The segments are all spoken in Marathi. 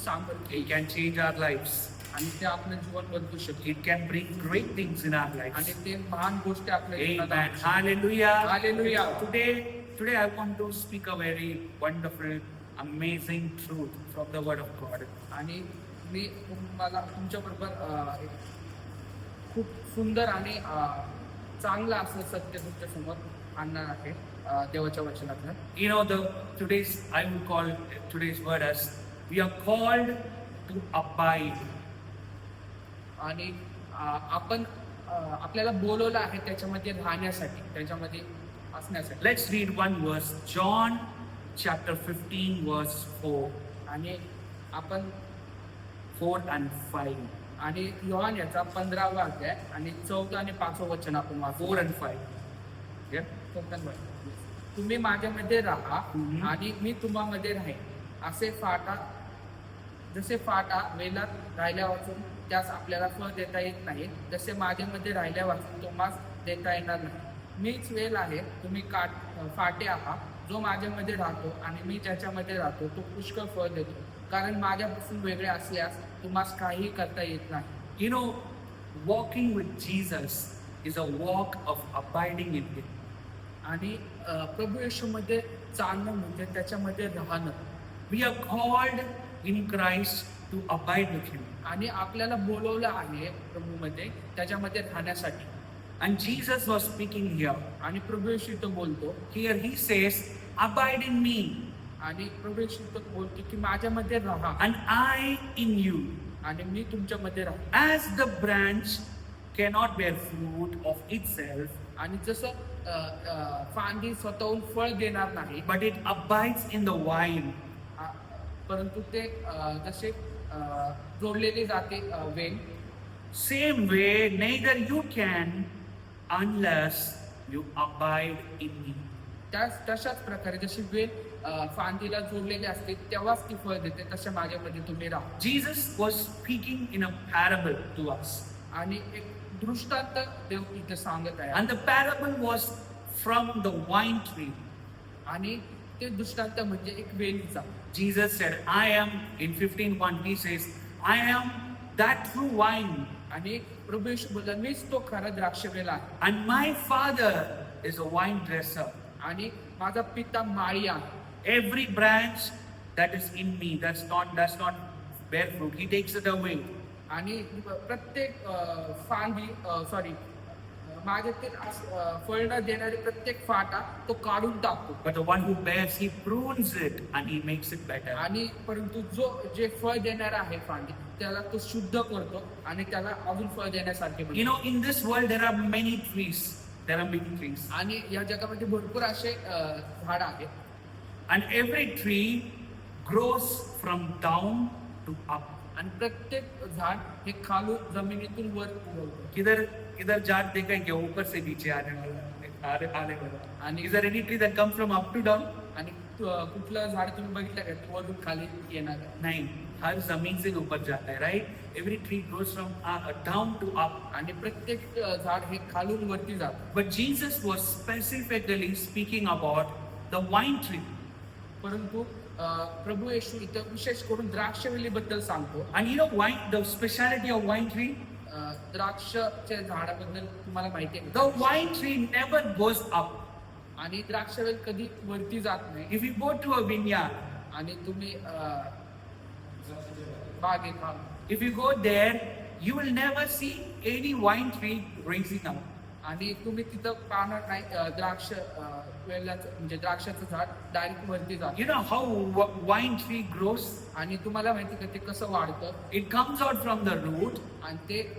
सांगतो It can change our lives. आणि ते आपलं जीवन बदलू शकते It can bring great things in our lives. आणि ते महान गोष्टी आपल्या जीवनात Amen. आणू शकते. Hallelujah. Hallelujah. Today I want to speak a very wonderful, amazing truth from the Word of God. आणि मी तुम्हाला तुमच्याबरोबर एक खूप सुंदर आणि चांगलं असं सत्य तुमच्या समोर आणणार आहे देवाच्या वचनातलं. You know, I would call today's word as we are called to abide. आणि आपण आपल्याला बोलवलं आहे त्याच्यामध्ये राहण्यासाठी, त्याच्यामध्ये असण्यासाठी. Let's read one verse, John chapter 15 verse 4. आणि आपण 4 and 5. आणि योहान याचा 15वा अध्याय आणि 4 आणि 5 वचन आपण वाचू. 4 and 5. Yeah? तुम्ही माझ्यामध्ये राहा हम्म. आणि मी तुम्हामध्ये राहीन. जसे फाटा वेलात राहिल्या वाचून त्यास आपल्याला फळ देता येत नाही, तसे माझ्यामध्ये राहिल्या वाचून तुम्हाला देता येणार नाही. मीच वेल आहे, तुम्ही फाटे आहात. जो माझ्यामध्ये राहतो आणि मी ज्याच्यामध्ये राहतो तो पुष्कळ फळ देतो, कारण माझ्यापासून वेगळे असल्यास तुम्हाला काहीही करता येत नाही. You know, walking with Jesus is a walk of abiding in Him. आणि प्रभू येशूमध्ये चालणं म्हणजे त्याच्यामध्ये राहणं. We are called in Christ to abide with Him. आणि आपल्याला बोलवलं आहे प्रभूमध्ये त्याच्यामध्ये राहण्यासाठी. And Jesus was speaking here. आणि प्रभू येशू तो बोलतो. Here He says, abide in me आणि प्रभू येशू तो बोलतो की माझ्यामध्ये राहा and I in you. आणि मी तुमच्यामध्ये राहा. As the branch cannot bear fruit of itself, आणि जसं फांदी स्वतःहून फळ देणार नाही, but it abides in the vine, परंतु ते जसे जोडलेले जाते वेल, same way neither you can unless you abide in me. तशाच प्रकारे जशी वेल फांदीला जोडलेली असते तेव्हाच ती फळ देते, तशा माझ्यामध्ये तुम्ही राहा. Jesus was speaking in a parable to us. आणि एक दृष्टांत देव इथे सांगत आहे. And the parable was from the wine tree. आणि ते दृष्टांत म्हणजे एक वेलीचा. Jesus said, I am, in 15:1 He says, I am that true vine, आणि प्रभू येशू बोलला, मीच तो खरा द्राक्षवेल आहे and my Father is a vine dresser. आणि माझा पिता माळी आहे. Every branch that is in me does not bear fruit, He takes it away. आणि प्रत्येक फांदी माझ्यातील फळ न देणारी प्रत्येक फाटा तो काढून टाकतो. But the one who bears, He prunes it and He makes it better. आणि परंतु जे फळ देणार आहे फांदी त्याला तो शुद्ध करतो आणि त्याला अजून फळ देण्यासारखे बनवतो. You know, in this world there are many trees. There are many trees. आणि या जगामध्ये भरपूर असे झाड आहेत. And every tree grows from down to up. आणि प्रत्येक झाड हे खालून जमिनीतून वर उगवतं. किधर झाड़ देखा है क्या ऊपर से नीचे आने वाला आणि is there any tree that comes from up to down? आणि कुठलं झाड तुम्ही बघितलं का ते वरून खाली येणार? नहीं, हर जमीन से ऊपर जाता है, right? Every tree grows from down to up. आणि प्रत्येक झाड हे खालून वरती जातं. But Jesus was specifically speaking about the wine tree. परंतु प्रभू येशू इथं विशेष करून द्राक्षवेलीबद्दल सांगतो. And you know why the speciality of wine tree? द्राक्षच्या झाडाबद्दल तुम्हाला माहिती आहे. The wine tree never goes up. आणि द्राक्षवेल कधी वरती जात नाही. If you go to a vineyard, आणि तुम्ही बागेत if you go there, you will never see any wine tree raising up. आणि तुम्ही तिथं पाहणार नाही द्राक्ष वेलाचं म्हणजे द्राक्षाचं झाड डायरेक्ट वरती जात. You know how wine tree grows? आणि तुम्हाला माहिती का ते कसं वाढतं? It comes out from the root, आणि ते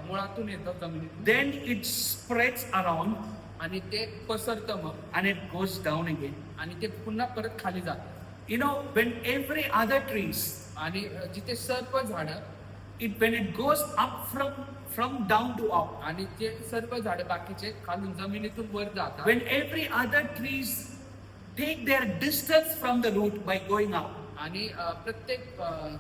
मुळातून येतं जमिनीतून, then it spreads around आणि ते पसरतं मग, and it goes down again. आणि ते पुन्हा परत खाली जातं. You know, when every other trees, आणि जिथे सर्व झाडं when it goes up from down to up, आणि ते सर्व झाडं बाकीचे खालून जमिनीतून वर जातात. when every other trees take their distance from the root by going up, आणि प्रत्येक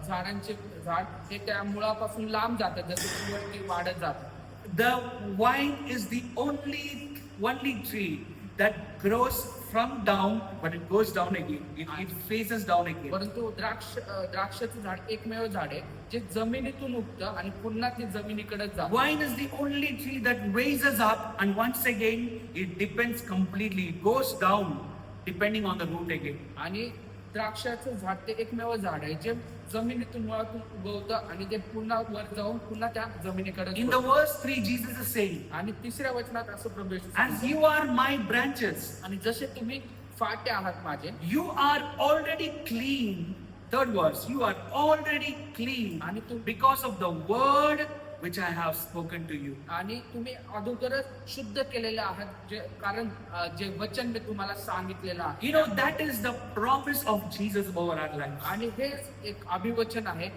झाडांचे झाड हे त्या मुळापासून लांब जातात जसं वरती वाढत जातात. the vine is the only tree that grows from down, but it goes down again. It faces down again. परंतु द्राक्षाचं झाड एकमेव झाड आहे जे जमिनीतून उगतं आणि पुन्हा ते जमिनीकडे जातं. Wine is the only tree that raises up, and once again it depends completely. It goes down depending on the root again. आणि द्राक्षाचं झाड ते एकमेव झाड आहे जे जमिनीतून मुळातून उगवतं आणि ते पुन्हा वर जाऊन पुन्हा त्या जमिनीकडे In the verse 3, Jesus is saying, आणि तिसऱ्या वचनात असं प्रभू येशू as सांगतात, you are my branches, आणि जसे तुम्ही फाटे आहात माझे you are already clean. Third verse, you are already clean आणि तुम्ही because of the word which I have spoken to you. आणि तुम्ही अगोदरच शुद्ध केलेले आहात जे कारण जे वचन मी तुम्हाला सांगितलेलं आहे. You know, that is the promise of Jesus over our lives. आणि हेच एक अभिवचन आहे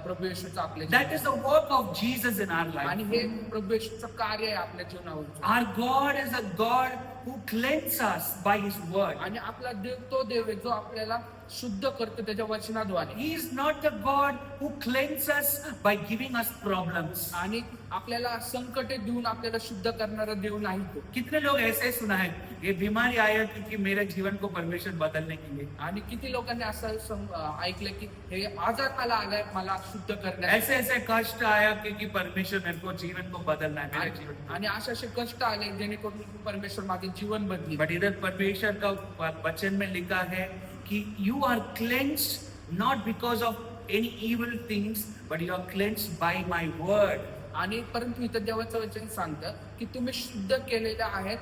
प्रभू येशूचं आपल्या That is the work of Jesus in our आणि life. हे प्रभू येशूचं कार्य आहे आपल्या जीवनावर. Our God is a God who cleanses us by His word. आणि आपला देव तो देव आहे जो आपल्याला शुद्ध करतो त्याच्या वचनाद्वारे. He is not the God who cleanses us by giving us problems. आणि आपल्याला संकटे देऊन आपल्याला शुद्ध करणारा देव नाही तो. कितने लोग ऐसे सुना है, ये बीमारी आया क्योंकि मेरे जीवन को परमेश्वर बदलने के लिए. आणि किती लोकांनी असं ऐकलं की हे आजार मला आलाय मला शुद्ध करण्यासाठी. ऐसे ऐसे कष्ट आया क्योंकि परमेश्वर मेरे को जीवन को बदलना है, मेरे जीवन को. आणि असे कष्ट आले जेणेकरून परमेश्वर माझे जीवन बदली. बट इधर परमेश्वर का वचन में लिखा है कि you are cleansed not because of any evil things, but you are cleansed by my word. आणि परंतु इथं देवाचं वचन सांगतं की तुम्ही शुद्ध केलेले आहेत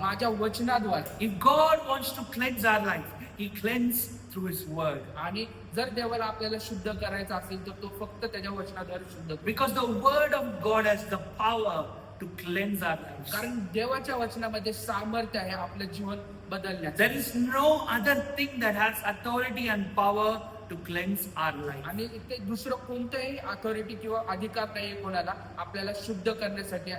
माझ्या वचनाद्वारे. If God wants to cleanse our life, He cleanses through His word. आणि जर देवाला आपल्याला शुद्ध करायचं असेल तर तो फक्त त्याच्या वचनाद्वारे शुद्ध करतो. Because the word of God has the power to cleanse our lives. कारण देवाच्या वचनामध्ये सामर्थ्य आहे आपलं जीवन बदलण्याचं. There is no other thing that has authority and power to cleanse our life. आणि इथे दुसरं कोणतंही अथॉरिटी किंवा अधिकार नाही कोणाला आपल्याला शुद्ध करण्यासाठी.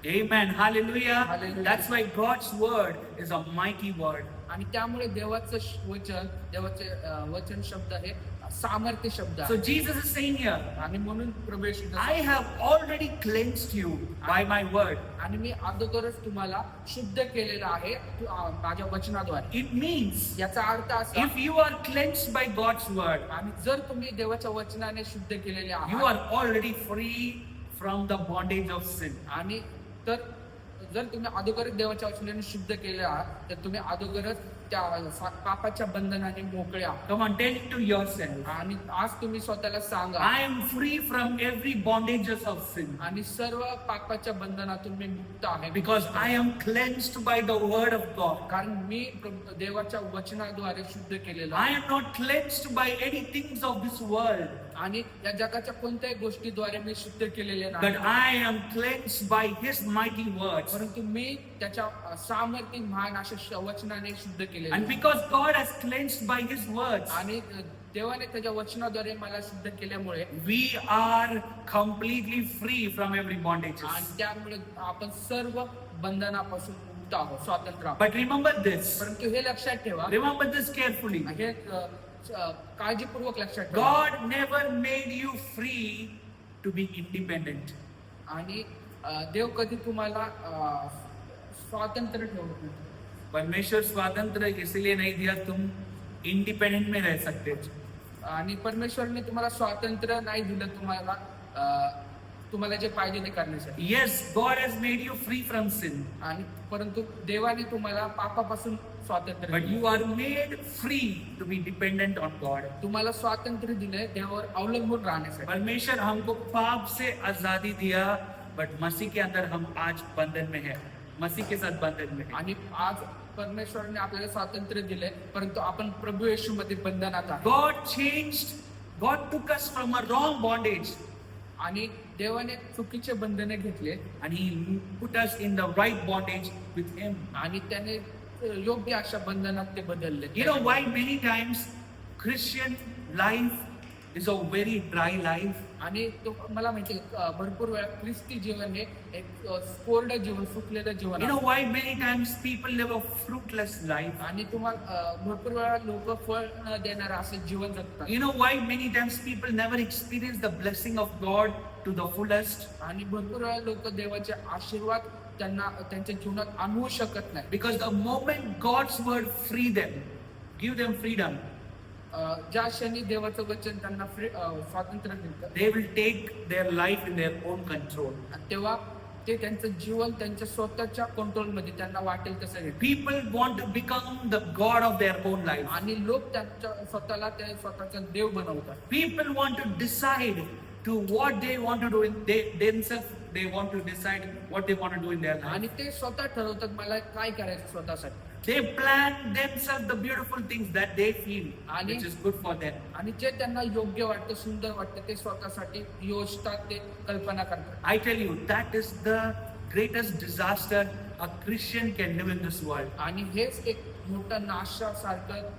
Amen. Hallelujah. Hallelujah. That's why God's word is a mighty word. आणि त्यामुळे देवाचं वचन देवाचे वचन शब्द हे सामर्थ्य शब्द So आहे. Jesus is saying here, आणि म्हणून प्रभू येशू I have already cleansed you by my word. आणि मी अगोदरच तुम्हाला शुद्ध केलेलं आहे माझ्या वचनाद्वारे. It means याचा अर्थ असा if you are cleansed by God's word, आणि जर तुम्ही देवाच्या वचनाने शुद्ध केलेले you आहात are already free from the bondage of sin. आणि तर जर तुम्ही अगोदरच देवाच्या वचनाने शुद्ध केले आहात तर तुम्ही अगोदरच त्या पापाच्या बंधनाने मोकळे आहात. Come on, tell it to yourself. आणि आज तुम्ही स्वतःला सांगा I am free from every bondages of sin आणि सर्व पापाच्या बंधनातून मी मुक्त आहे. because I am cleansed by the word of God. कारण मी देवाच्या वचनाद्वारे शुद्ध केलेलं I आहे. am not cleansed by any things of this world, आणि या जगाच्या कोणत्याही गोष्टीद्वारे मी शुद्ध केलेले but नाही. I am cleansed by His mighty words. परंतु मी त्याच्या सामर्थ्य महान अशा वचनाने शुद्ध केलेले And आहे. because God has cleansed by His words, आणि देवाने त्याच्या वचनाद्वारे मला शुद्ध केल्यामुळे we are completely free from every bondage. आणि त्यामुळे आपण सर्व बंधनापासून मुक्त आहोत, स्वातंत्र्य आहोत. But remember this. परंतु हे लक्षात ठेवा, Remember this carefully. हे काळजीपूर्वक लक्षात ठेवा. God never made you free to be independent. आणि देव कधी तुम्हाला स्वातंत्र्य ठेवत नाही. परमेश्वर स्वातंत्र इसलिए नहीं दिया तुम इंडिपेंडेंट में रह सकते. आणि परमेश्वरने तुम्हाला स्वातंत्र्य नाही दिलं तुम्हाला जे पाहिजे ते करण्यासाठी. Yes, God has made you free from sin, आणि परंतु देवाने तुम्हाला पापापासून स्वातंत्र्य but दिलं. you are made free to be dependent on God. तुम्हाला स्वातंत्र्य दिलंय देवावर अवलंबून राहण्यासाठी. परमेश्वर हमको पाप से आजादी दिया, बट मसीह के अंदर हम आज बंधन में है, मसीह के साथ बंधन में है. आणि आज परमेश्वराने आपल्याला स्वातंत्र्य दिलंय परंतु आपण प्रभू येशू मध्ये बंधनात आहे. God changed, God took us from a wrong bondage आणि देवाने चुकीचे बंधने घेतले and He put us in the right bondage with Him. आणि त्याने योग्य अशा बंधनात ते बदलले. You know why many times Christian life is a very dry life? आणि तो मला माहिती भरपूर वेळा ख्रिस्ती जीवन हे एक कोरडं जीवन, सुकलेलं जीवन You know आहे. why many times people live a fruitless life? आणि तुम्हाला भरपूर वेळा लोक फळ न देणारं असं जीवन जगतात. You know why many times people never experience the blessing of God to the fullest? आणि भरपूर वेळा लोक देवाचे आशीर्वाद त्यांना त्यांच्या जीवनात आणवू शकत नाही. Because the moment God's word free them, give them freedom, ज्या क्षणी देवाचं वचन त्यांना स्वातंत्र्य मिळतं, they will take their life in their own control. तेव्हा ते त्यांचं जीवन त्यांच्या स्वतःच्या कंट्रोलमध्ये त्यांना वाटेल तसं घेतात. People want to become the God of their own life. आणि लोक त्यांच्या स्वतःला ते स्वतःचा देव बनवतात. People want to decide to what they want to do in themselves. They want to decide what they want to do in their life. आणि ते स्वतः ठरवतात मला काय करायचं स्वतःसाठी. They plan themselves the beautiful things that they feel, which is good for them. आणि जे त्यांना योग्य वाटतं, सुंदर वाटतं, ते स्वतःसाठी योजतात, ते कल्पना करतात. I tell you, that is the greatest disaster a Christian can live in this world. आणि हेच एक मोठं नाशासारखं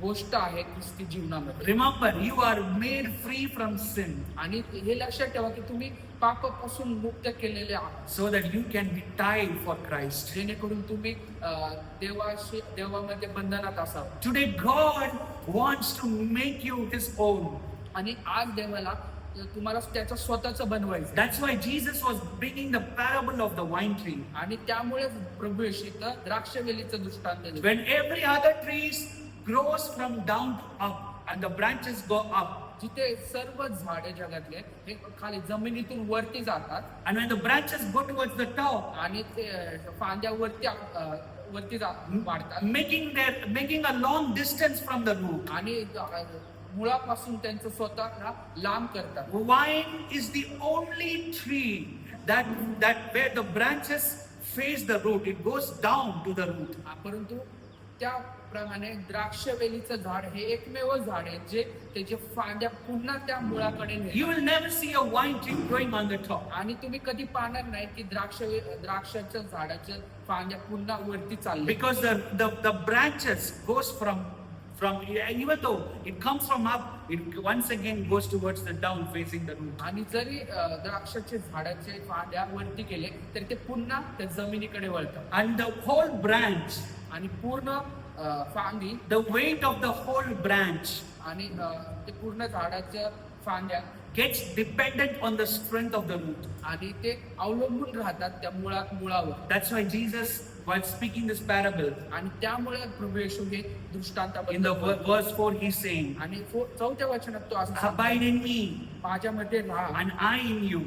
गोष्ट आहे ख्रिस्ती जीवनामध्ये. Remember, you are made free from sin आणि हे लक्षात ठेवा की तुम्ही पापापासून मुक्त केलेले आहात, so that you can be tied for Christ. जेणेकरून तुम्ही देवामध्ये बंधनात असावं. Today, God wants to make you His own. आणि आज देवाला तुम्हाला त्याचं स्वतःचं बनवायचं. That's why Jesus was bringing the parable of the wine tree. आणि त्यामुळे प्रभू येशू इथं द्राक्षवेलीचं दृष्टांत दिलं. When every other trees grows from down to up and the branches go up, जिथे सर्व झाडे जगातले हे खाली जमिनीतून वरती जातात and when the branches go towards the top, आणि ते फांद्या वरती वाढतात, making a long distance from the root. आणि मुळापासून त्यांचं स्वतःला लांब करतात. Wine is the only tree that where the branches face the root, it goes down to the root. परंतु त्याप्रमाणे द्राक्षवेलीचं झाड हे एकमेव झाड आहे जे त्याचे फांद्या पुन्हा त्या मुळाकडे नेतात. You will never see a wine tree growing on the top. आणि तुम्ही कधी पाहणार नाही की द्राक्षाच्या झाडाच्या फांद्या पुन्हा वरती चालले. Because the branches goes from even though it comes from up, it once again goes towards the down facing the root. आणि जरी द्राक्षाचे झाडाचे फांद्या वरती केले तर ते पुन्हा त्या जमिनीकडे वळतात. And the whole branch, आणि पूर्ण फांदी, the weight of the whole branch आणि ते पूर्ण झाडाच्या फांद्या gets dependent on the strength of the root. आणि ते अवलंबून राहतात त्या मुळावर. That's why Jesus, while speaking this parable, आणि त्यामुळे प्रभू येशू हे in the दृष्टांताबद्दल verse 4, he's saying, आणि चौथ्या वचनात तो असं सांगतो, abide in me माझ्यामध्ये राहा and I in you.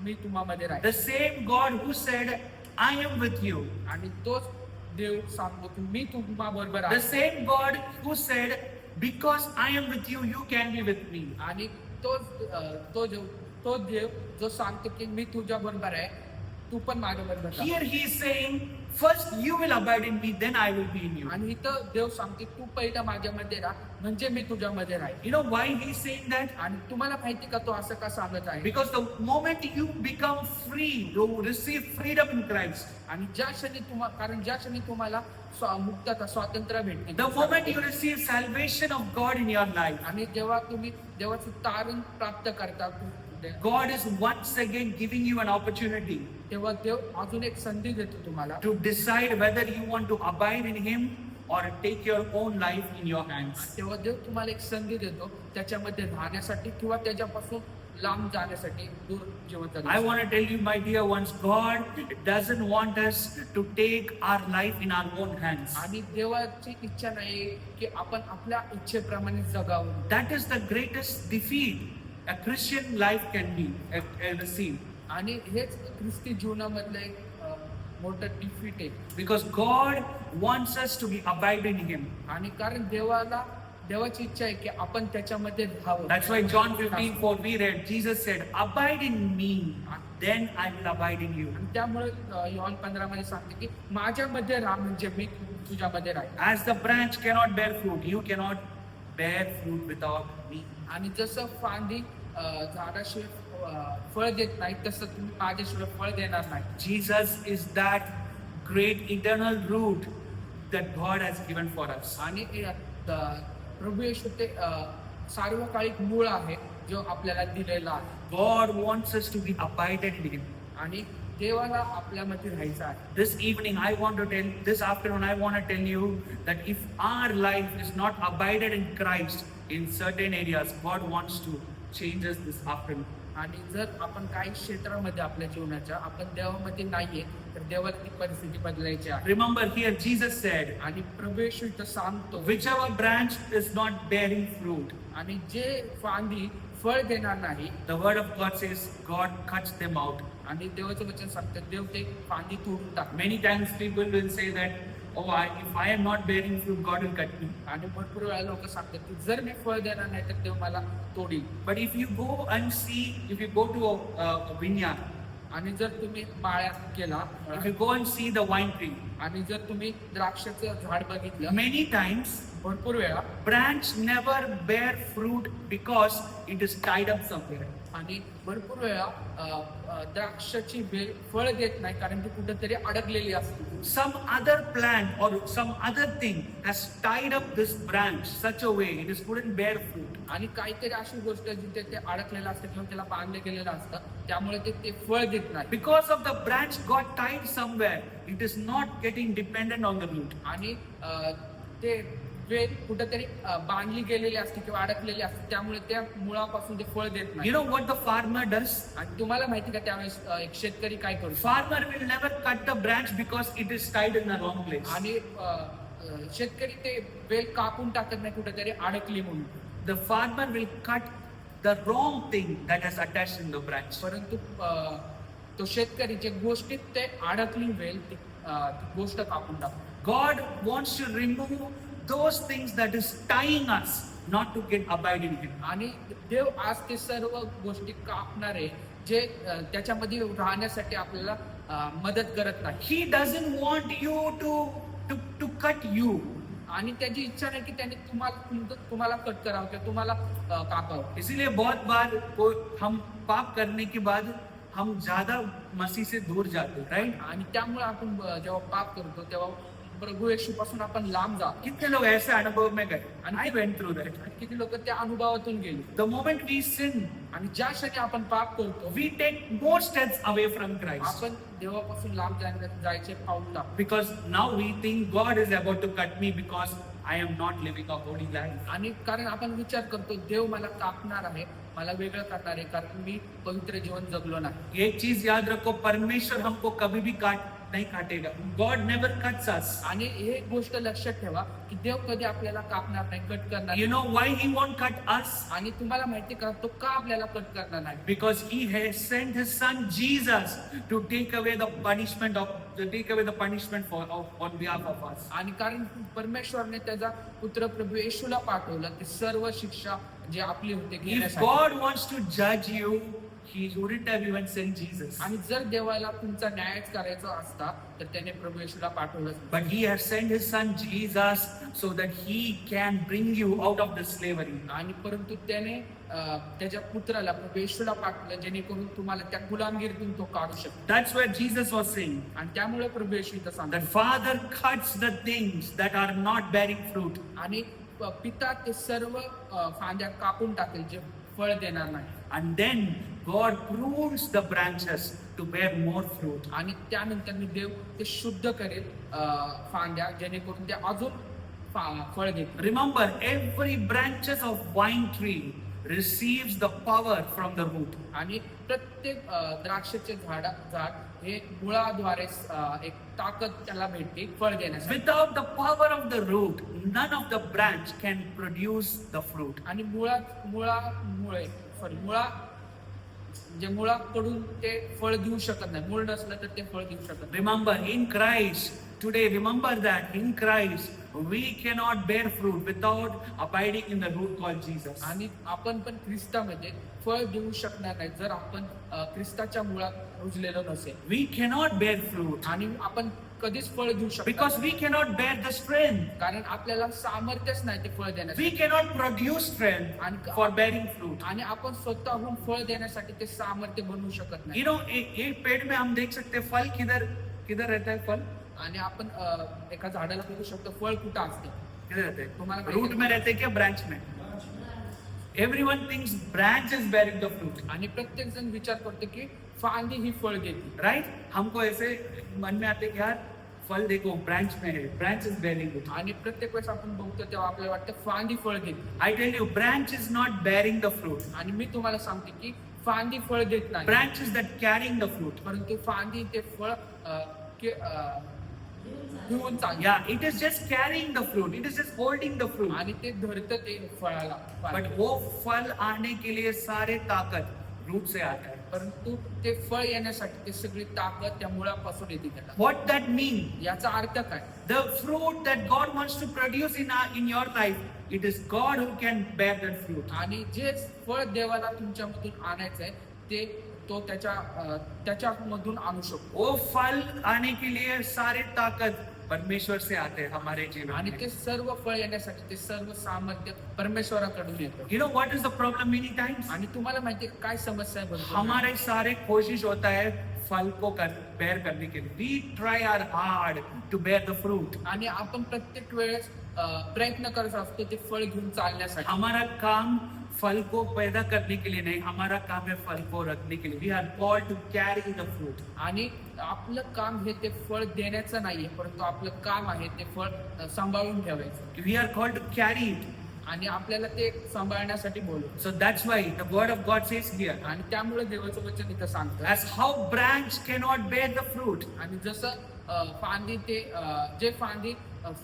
मी तुम्हामध्ये राहील. The same God who said, I am with you. आणि तोच देव सांगतो की मी तुम्हा बरोबर The आहे. same God who said, because I am with you, you can be with me. आणि तो देव जो सांगतो की मी तुझ्या बरोबर आहे, तू पण माझ्या बरोबर राहा. Here he is saying, first you will abide in me, then I will be in you. आणि इथं देव सांगते तू पहिला माझ्यामध्ये राहा म्हणजे मी तुझ्यामध्ये राहील. You know why he's saying that? आणि तुम्हाला माहिती का तो असं का सांगत आहे? Because the moment you become free, you receive freedom in Christ. आणि ज्या क्षणी तुम्हाला मुक्तता स्वातंत्र्य भेटते, The moment you receive salvation of God in your life, आणि जेव्हा तुम्ही देवाचं तारण प्राप्त करता, God is once again giving you an opportunity तेव्हा देव अजून एक संधी देतो तुम्हाला to decide whether you want to abide in Him or take your own life in your hands. तेव्हा देव तुम्हाला एक संधी देतो त्याच्यामध्ये राहण्यासाठी किंवा त्याच्यापासून लांब जाण्यासाठी, दूर जीवन I जगण्यासाठी. want to tell you, my dear ones, God doesn't want us to take our life in our own hands. आणि देवाची इच्छा नाही की आपण आपल्या इच्छेप्रमाणे जगावं. That is the greatest defeat a Christian life can be received. आणि हेच ख्रिस्ती जीवनामधलं एक मोठं डिफीट आहे. Because God wants us to be abide in Him. आणि कारण देवाची इच्छा आहे की आपण त्याच्यामध्ये राहावं. That's why John 15:4 we read, Jesus said, abide in me, then I will abide in you. आणि त्यामुळे योहान 15 मध्ये सांगते की माझ्यामध्ये राहा म्हणजे मी तुझ्यामध्ये राहील. As the branch cannot bear fruit, you cannot bear fruit without me. आणि जसं फांदी झाडाशिवाय फळ देत नाही तसं तुम्ही माझ्याशिवाय फळ देणार नाही. Jesus is that great eternal root that God has given for us. आणि प्रभू येशू ते सार्वकालिक मूळ आहे जो आपल्याला दिलेला आहे. God wants us to be abided in Him. आणि देवाला आपल्यामध्ये राहायचं आहे. This afternoon, I want to tell you that if our life is not abided in Christ in certain areas, God wants to changes this afternoon. आणि जर आपण काही क्षेत्रामध्ये आपल्या जीवनाच्या आपण देवामध्ये नाहीये तर देवाला ती परिस्थिती बदलायची आहे. Remember here Jesus said, आणि प्रभू येशू इथं सांगतो whichever branch is not bearing fruit, आणि जे फांदी फळ देणार नाही the word of God says God cuts them out. आणि देवाचं वचन सांगतं देव ते फांदी तोडून टाक. Many times people will say that, oh, if I am not bearing fruit, God will cut me. आणि भरपूर वेळा लोक सांगतात की जर मी फळ देणार नाही तर देव मला तोडील. But if you go and see, if you go to a vineyard, आणि जर तुम्ही माळ्या केला if you go and see the wine tree, आणि जर तुम्ही द्राक्षाचं झाड बघितलं many times भरपूर वेळा branch never bear fruit because it is tied up somewhere. आणि भरपूर वेळा द्राक्षाची बेल फळ देत नाही कारण ती कुठेतरी अडकलेली असते. Some other plant or some other thing has tied up this branch such a way it is couldn't bear fruit. आणि काहीतरी अशी गोष्ट जिथे ते अडकलेलं असतं किंवा त्याला बांधले गेलेलं असतं त्यामुळे ते फळ देत नाही. Because of the branch got tied somewhere, it is not getting dependent on the root. आणि ते वेल कुठेतरी बांधली गेलेली असते किंवा अडकलेली असते त्यामुळे त्या मुळापासून ते फळ देत नाही. You know what the farmer does? आणि तुम्हाला माहिती का त्यावेळेस एक शेतकरी काय करतो? Farmer will never cut the branch because it is tied in the wrong place. आणि शेतकरी ते वेल कापून टाकत नाही कुठेतरी अडकली म्हणून. The farmer will cut the wrong thing that has attached in the branch. परंतु तो शेतकरी जे गोष्टीत ते अडकली वेल ती गोष्ट कापून टाकतो. God wants to remove those things that is tying us not to get abide in Him. आणि देव आज ते सर्व गोष्टी कापणार आहे जे त्याच्यामध्ये राहण्यासाठी आपल्याला मदत करत नाही. He doesn't want you to cut you. आणि त्याची इच्छा नाही की त्याने तुम्हाला कट करावं किंवा तुम्हाला कापावं. इसीलिए बहुत बार हम पाप करने के बाद हम ज्यादा मसीह से दूर जाते हैं, राइट? आणि त्यामुळे आपण जेव्हा पाप करतो तेव्हा प्रभू येशू पासून आपण लांब जातो. कितने लोग ऐसे अनुभव में गए? And I went through that. आणि किती लोक त्या अनुभवातून गेले. The moment we sin, आणि ज्या क्षणी आपण पाप करतो we take more steps away from Christ. आपण देवापासून लांब जायचे पाऊल टाकतो. Because now we think God is about to cut me because I am not living a holy life. आणि कारण आपण विचार करतो देव मला कापणार आहे मला वेगळं करणार आहे कारण मी पवित्र जीवन जगलो नाही. एक चीज याद रखो, परमेश्वर हमको कभी भी नहीं काटेगा. God never cuts us. आणि हे गोष्ट लक्षात ठेवा की देव कधी आपल्याला कापणार नाही कट करणार You know why He won't cut us? आणि तुम्हाला माहिती का तो का आपल्याला कट करणार नाही? Because He has sent His Son Jesus to take away the punishment on behalf of us. आणि कारण परमेश्वरने त्याचा पुत्र प्रभू येशूला पाठवला की सर्व शिक्षा जे आपली होते If घेण्यासाठी. God wants to judge you, He wouldn't have even sent Jesus. आणि जर देवाला तुमचा न्यायच करायचा असता तर त्याने प्रभू येशूला पाठवलं. But He has sent His Son Jesus so that He can bring you out of the slavery. आणि परंतु त्याने त्याच्या पुत्राला प्रभू येशूला पाठवलं जेणेकरून तुम्हाला त्या गुलामगिरीतून तो काढू शकतो. That's what Jesus was saying. आणि त्यामुळे प्रभू येशू इथं सांगतात That Father cuts the things that are not bearing fruit. आणि पिता ते सर्व फांद्या कापून टाकेल जे फळ देणार नाही. And then God prunes the branches to bear more fruit. आणि त्यानंतर देव ते शुद्ध करेल फांद्या जेणेकरून ते अजून फळ देतील. Remember, every branches of wine tree receives the power from the root. आणि प्रत्येक द्राक्षाचे झाड हे मुळाद्वारे एक ताकद त्याला भेटते फळ देण्यासाठी. Without the power of the root, none of the branch can produce the fruit. आणि मुळाकडून ते फळ देऊ शकत नाही. मूळ नसलं तर ते फळ देऊ शकत नाही. Remember, in Christ, today remember that in Christ we cannot bear fruit without abiding in the root called Jesus. आणि आपण पण ख्रिस्तामध्ये फळ देऊ शकणार नाही जर आपण ख्रिस्ताच्या मुळात रुजलेलो नसेल. We cannot bear fruit आणि आपण कधीच फळ देऊ शकतो because we cannot bear the strength. कारण आपल्याला सामर्थ्यच नाही ते फळ देण्यासाठी. We cannot produce strength for bearing fruit. आणि आपण स्वतःहून फळ देण्यासाठी ते सामर्थ्य बनवू शकत नाही. You know, एक पेड़ में हम देख सकते हैं फल किधर रहता है फल? आणि आपण एका झाडाला बघू शकतो फळ कुठं असते. किधर रहते तुम्हाला हैं? माहिती रूट में रहते हैं क्या ब्रांच में? Everyone thinks branch is bearing the fruit. आणि प्रत्येक जण विचार करतो की फांदी ही फळ देते. Right? हमको ऐसे मन में आते कि यार फल देखो ब्रांच में है, ब्रांच इज बेरिंग इट. आणि प्रत्येक वेळेस आपण बघतो तेव्हा आपल्याला वाटतं फांदी फळ देते. I tell you, branch is not bearing the fruit. आणि मी तुम्हाला सांगते की फांदी फळ देत नाही, Branch is that carrying the fruit. परंतु फांदी ते फळ घेऊन चालते. Yeah, it is just carrying the fruit. It is just holding the fruit. आणि ते धरतं ते फळाला. But वो फल आने के लिए सारे ताकत रूट से आता है. परंतु ते फळ येण्यासाठी ते सगळी ताकद त्या मुळापासून येते त्याला. What that mean? याचा अर्थ काय? The fruit that God wants to produce in your life, it is God who can bear that fruit. आणि जे फळ देवाला तुमच्यामधून आणायचं आहे ते तो त्याच्यामधून आणू शकतो. वो फल आने के लिए सारे ताकत परमेश्वर से आते हैं हमारे जीवन आणि में. ते सर्व फळ येण्यासाठी ते सर्व सामर्थ्य परमेश्वराकडून येतं. You know what is the problem many times? आणि तुम्हाला माहिती आहे काय समस्या आहे बघतो? हमारे सारे कोशिश होता है फल को बेयर करने के लिए. We try our hard to bear the fruit. आणि आपण प्रत्येक वेळेस प्रयत्न करत असतो ते फळ घेऊन चालण्यासाठी. हमारा काम फल को पैदा करने के लिए नहीं, हमारा काम है फल को रखने के लिए. We are called to carry the fruit. आणि आपलं काम हे ते फळ देण्याचं नाहीये, परंतु आपलं काम आहे ते फळ सांभाळून ठेवायचं. We are called to carry it. आणि आपल्याला ते सांभाळण्यासाठी बोलू. So that's why the word of God says here, आणि त्यामुळे देवाचं वचन इथं सांगतं. as how branch cannot bear the fruit आणि जसं फांदी ते जे फांदी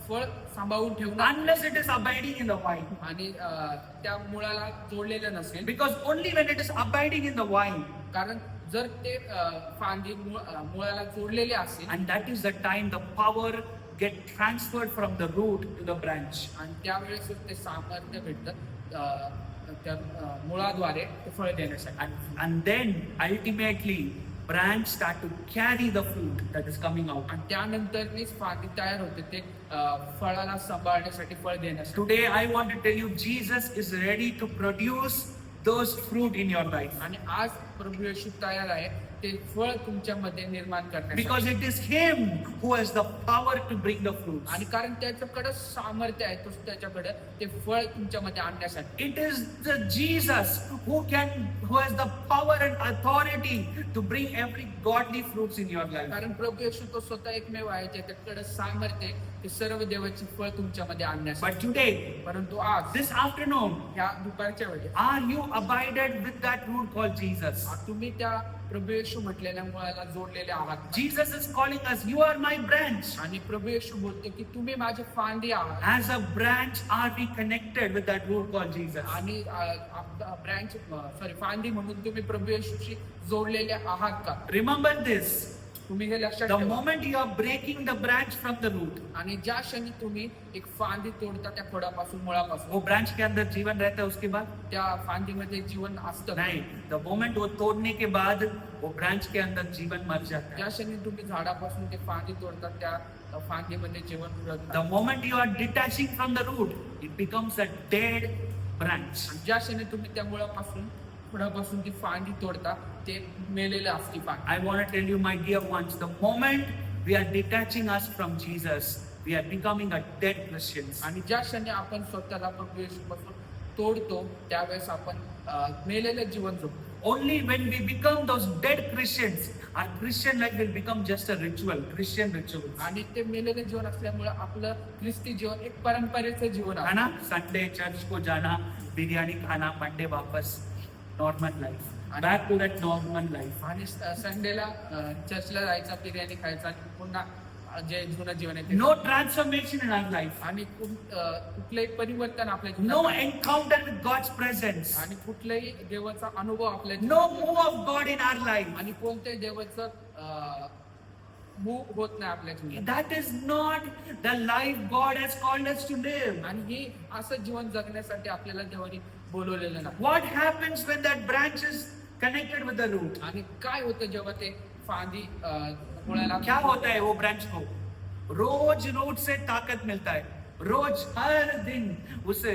फळ सांभाळून ठेवणार unless it is abiding in the vine. आणि त्या मुळाला जोडलेलं नसेल, Because only when it is abiding in the vine, कारण जर ते फांदी मुळाला जोडलेले असेल and that is the time the power get transferred from the root to the branch. आणि त्यावेळेस ते सामर्थ्य भेटतं त्या मुळाद्वारे ते फळ देण्यासाठी. And then ultimately branch start to carry the fruit that is coming out. आणि त्यानंतरनीच फांदी तयार होते ते फळाला सांभाळण्यासाठी फळ देण्यासाठी. Today I want to tell you, Jesus is ready to produce those fruit in your life. आणि आज प्रभू येशू तयार आहे ते फळ तुमच्यामध्ये निर्माण करण्यासाठी. Because it is Him who has the power to bring the fruits. आणि कारण त्याच्याकडे सामर्थ्य आहे, तो त्याच्याकडे ते फळ तुमच्यामध्ये आणण्यासाठी. It is the Jesus who has the power and authority to bring every godly fruits in your life. कारण प्रभू येशू तो स्वतः एकमेव आहे त्याच्याकडे सामर्थ्य आहे ते सर्व देवाची फळ तुमच्यामध्ये आणण्यासाठी. But today, परंतु आज this afternoon, ह्या दुपारच्या वेळी are you abided with that root called Jesus? तुम्ही त्या प्रभू येशू म्हटलेल्या मुळाला जोडलेले आहात. Jesus is calling us, you are my branch. आणि प्रभू येशू बोलतो की तुम्ही माझी फांदी आहात. As a branch, are we connected with that root called Jesus? आणि फांदी म्हणून तुम्ही प्रभू येशूशी जोडलेले आहात का? Remember this. तुम्ही हे लक्षात The ठेवा. moment you are breaking the branch from the root, आणि ज्या क्षणी तुम्ही एक फांदी तोडता त्या खोडापासून मुळापासून, वो branch के अंदर जीवन रहता है उसके बाद? त्या फांदीमध्ये जीवन असतं. नहीं. The moment वो तोड़ने के बाद वो branch के अंदर जीवन मर जाता ज्या है. क्षणी तुम्ही झाडापासून ते फांदी तोडतात त्या फांदीमध्ये जीवन उरत The नाही. moment you are detaching from the root, it becomes a dead branch. आणि ज्या क्षणी तुम्ही त्या मुळापासून खोडापासून ती फांदी तोडता ते मेलेलं असते फांदी. I want to tell you, my dear ones, the moment we are detaching us from Jesus, we are becoming a dead Christians. आणि ज्या क्षणी आपण स्वतःला प्रभू येशूपासून तोडतो त्यावेळेस आपण मेलेलं जीवन जगतो. Only when we become those dead Christians, our Christian life will become just a ritual, Christian rituals. आणि ते मेलेलं जीवन असल्यामुळे आपलं ख्रिस्ती जीवन एक परंपरेचं जीवन है आहे. ना? संडे चर्च को जाना, बिरयानी खाना, मंडे वापस normal life, back to that normal life. आणि संडेला चर्चला जायचा, बिर्याणी खायचा आणि पुन्हा जे जुनं जीवन आहे ते. No transformation in our life. आणि कुठलंही परिवर्तन आपल्या No जीवनात नाही. encounter with God's presence. आणि कुठलाही देवाचा अनुभव आपल्या No जीवनात move of God in our life. आणि कोणत्याही देवाचं मूव होत नाही आपल्या जीवनात. That is not the life God has called us to live. आणि ही असं जीवन जगण्यासाठी आपल्याला देवाने बोलवलेलं नाही. What happens when that branch is connected with the root? आणि काय होतं जेव्हा ते फांदी मुळाला क्या होता है वो ब्रांच को? रोज रोज से ताकत मिलता है. रोज हर दिन उसे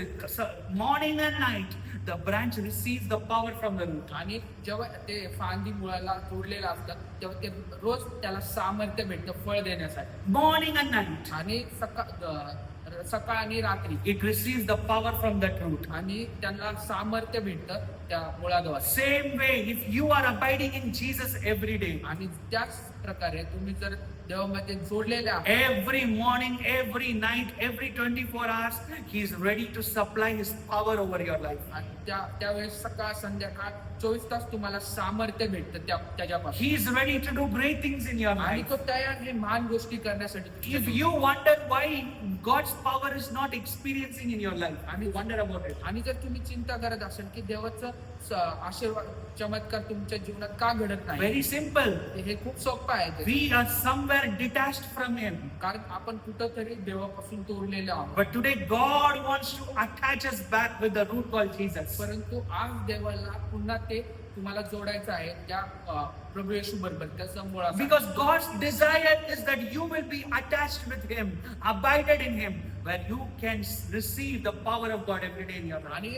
morning and night the branch receives the power from the root. आणि जेव्हा ते फांदी मुळाला जोडलेलं असतात तेव्हा ते रोज त्याला सामर्थ्य भेटतं फळ देण्यासाठी. मॉर्निंग एंड नाइट आणि सकाळ आणि रात्री it receives the power from the root. आणि त्यांना सामर्थ्य भेटतं त्या मुळाद्वारे. Same way if you are abiding in Jesus every day, आणि त्याच प्रकारे तुम्ही जर देवामध्ये जोडलेले आहात. Every morning, every night, every 24 hours, He is ready to supply His power over your life. आणि त्यावेळेस सकाळ संध्याकाळ 24 तास तुम्हाला सामर्थ्य भेटतं त्याच्यापासून. He is ready to do great things in your आणि life. तो तयार आहे महान गोष्टी करण्यासाठी. If you wonder why God's power is not experiencing in your life, आणि wonder about it. आणि जर तुम्ही चिंता करत असाल की देवाचं आशीर्वाद चमत्कार तुमच्या जीवनात का घडत नाही, Very simple. हे खूप सोपं आहे ते. We are somewhere detached from Him. कारण आपण कुठंतरी देवापासून तोडलेलो आहोत. But today God wants to attach us back with the root called Jesus. परंतु आज देवाला पुन्हा ते तुम्हाला जोडायचं आहे त्या प्रभू येशू बरोबर त्याचा मुळा. Because God's desire is that you will be attached with Him, abided in Him, where you can receive the power of God every day in your life. आणि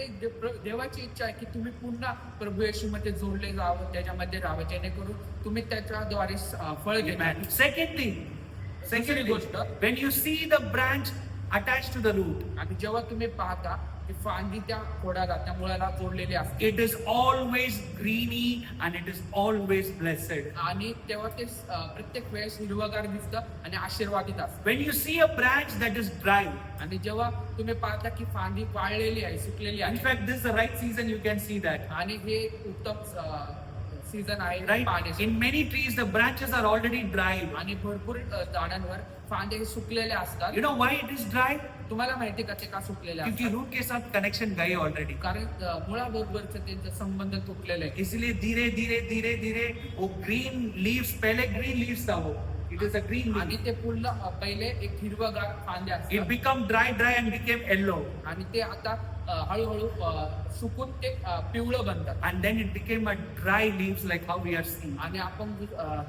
देवाची इच्छा आहे की तुम्ही पुन्हा प्रभू येशू मध्ये जोडले जावं, त्याच्यामध्ये राहावं, जेणेकरून तुम्ही त्याच्याद्वारे फळ घ्या. Amen. Secondly, when you see the branch attached to the root, आणि जेव्हा तुम्ही पाहता की फांदी त्या खोडाला त्या मुळाला जोडलेली असते it is always greeny and it is always blessed. आणि तेव्हा ते प्रत्येक वेळेस हिरवगार दिसतं आणि आशीर्वादित असतं. When you see a branch that is dry, आणि जेव्हा तुम्ही पाहता की फांदी वाळलेली आहे, सुकलेली in आहे, fact this is the right season, you can see that. आणि हे उत्तम सीझन आहे Right? पाण्याचे. In many trees the branches are already dry. आणि भरपूर झाडांवर फांदे सुकलेले असतात. You know why it is dry? तुम्हाला माहिती का ते का सुकलेले क्योंकि असतात? रूट के साथ कनेक्शन गए ऑलरेडी. कारण मुळाबरोबरच त्यांचा संबंध तुटलेला आहे. इसलिए धीरे धीरे धीरे धीरे वो ग्रीन लीव्स, पहले ग्रीन लीव्स था वो, इट इज अ ग्रीन आणि लीफ. ते पूर्ण पहिले एक हिरवगार फांदे इट असतात become dry and became yellow, आणि ते आता हळूहळू सुकून ते पिवळं बनतात. and then it became a dry leaves like how we are seeing. आणि आपण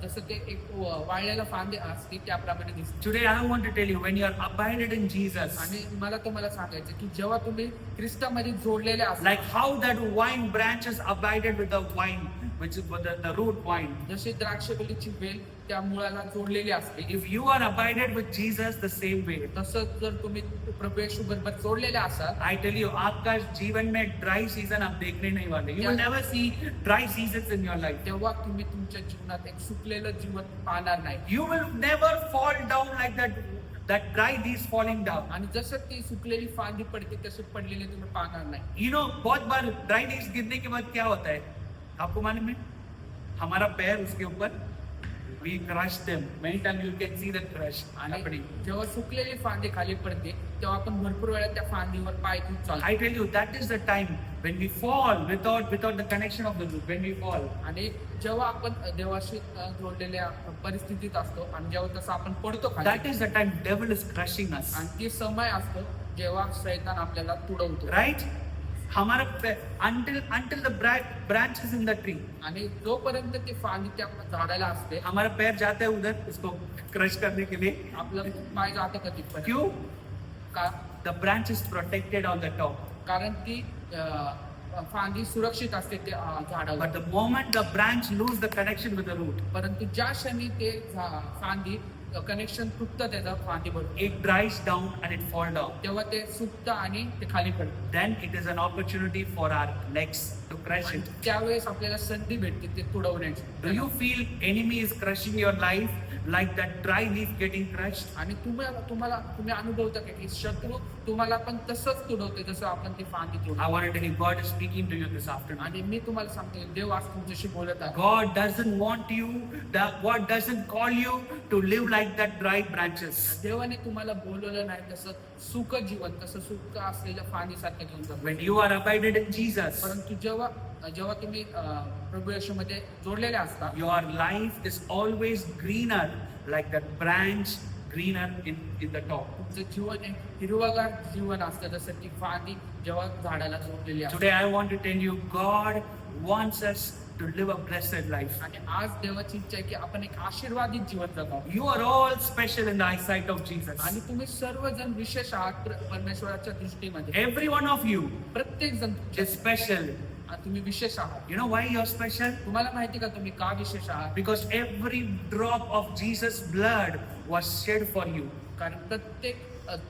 जसं ते एक वाळलेला फांदे असते त्याप्रमाणे दिसते. Today I want to tell you, when you are abided in Jesus, आणि मला तुम्हाला सांगायचं की जेव्हा तुम्ही ख्रिस्तामध्ये जोडलेले असता, like how that wine branches abided with the vine, which is the root vine. जशी द्राक्षबलीची वेल त्या मुळाला जोडलेली असते, If you are abided with Jesus the same way, तसंच जर तुम्ही प्रभू येशू बरोबर जोडलेले असाल, I tell you, आपका जीवन में ड्राई सीजन आप देखने नहीं वाले. You will never see dry seasons in your life. तेव्हा तुम्ही तुमच्या जीवनात एक सुकलेलं जीवन पाहणार नाही. You will never fall down like that dry leaves falling down. आणि जसं ती सुकलेली फांदी पडते तसे पडलेले तुम्ही पाहणार नाही. You know, बहुत बार ड्राई लीव्स गिरने के बाद क्या होता है आपको मालूम है? हमारा पैर उसके ऊपर, we crush them. Many times you can see the crush आणि happening. जेव्हा सुकलेली फांदी खाली पडते तेव्हा आपण भरपूर वेळा त्या फांदीवर पाय ठेवून चालतो. I tell you, that is the time when we fall without the connection of the root. When we fall, आणि जेव्हा आपण देवाशी जोडलेल्या परिस्थितीत असतो आणि जेव्हा तसं आपण पडतो खाली, that is the time devil is crushing us. आणि ती समय असतो जेव्हा शैतान आपल्याला तुडवतो. Right? हमारा until the branch is in the tree, आणि जोपर्यंत ती फांदी त्या झाडाला असते हमारा पैर जाता है उधर उसको क्रश करने के लिए. आपलं पाय जातं का तिथपर्यंत? क्यों? का? The branch is protected on the top. कारण ती फांदी सुरक्षित असते त्या झाडावर. But the moment the branch lose the connection with the root, परंतु ज्या क्षणी ते फांदी कनेक्शन तुटतं त्याचा फांदी बरोबर, it dries down and it fall down. तेव्हा ते सुकतं आणि ते खाली पडतं. Then it is an opportunity for our legs to crush आणि it. त्यावेळेस आपल्याला संधी भेटते ते तुडवण्याची. Do you feel enemy is crushing your life like that dry leaf getting crushed? आणि तुम्ही अनुभवता का की शत्रू तुम्हाला पण तसंच तुडवते जसं आपण ती फांदी I तुडवतो. want to tell you, God is speaking to you this afternoon. आणि मी तुम्हाला सांगतो देव आज तुमच्याशी बोलत आहे. God doesn't want you, God doesn't call you to live like that dry branches. देवाने तुम्हाला बोलवलं नाही तसं सुख जीवन, तसं सुख असलेल्या फांदीसारखं घेऊन जातो. When you are abided in Jesus, परंतु जेव्हा तुम्ही प्रभू येशूमध्ये जोडलेले असता, your life is always greener like that branch greener in the top. तुमचं जीवन एक हिरवगार जीवन असतं जसं ती फांदी जेव्हा झाडाला जोडलेली असते. Today I want to tell you, God wants us to live a blessed life. आणि आज देवाची इच्छा आहे की आपण एक आशीर्वादित जीवन जगावं. You are all special in the eyesight of Jesus. आणि तुम्ही सर्वजण विशेष आहात परमेश्वराच्या दृष्टीमध्ये. Every one of you प्रत्येक जण is special. तुम्ही विशेष आहात. You know why you are special? तुम्हाला माहिती का तुम्ही का विशेष आहात? Because every drop of Jesus' blood was shed for you. कारण प्रत्येक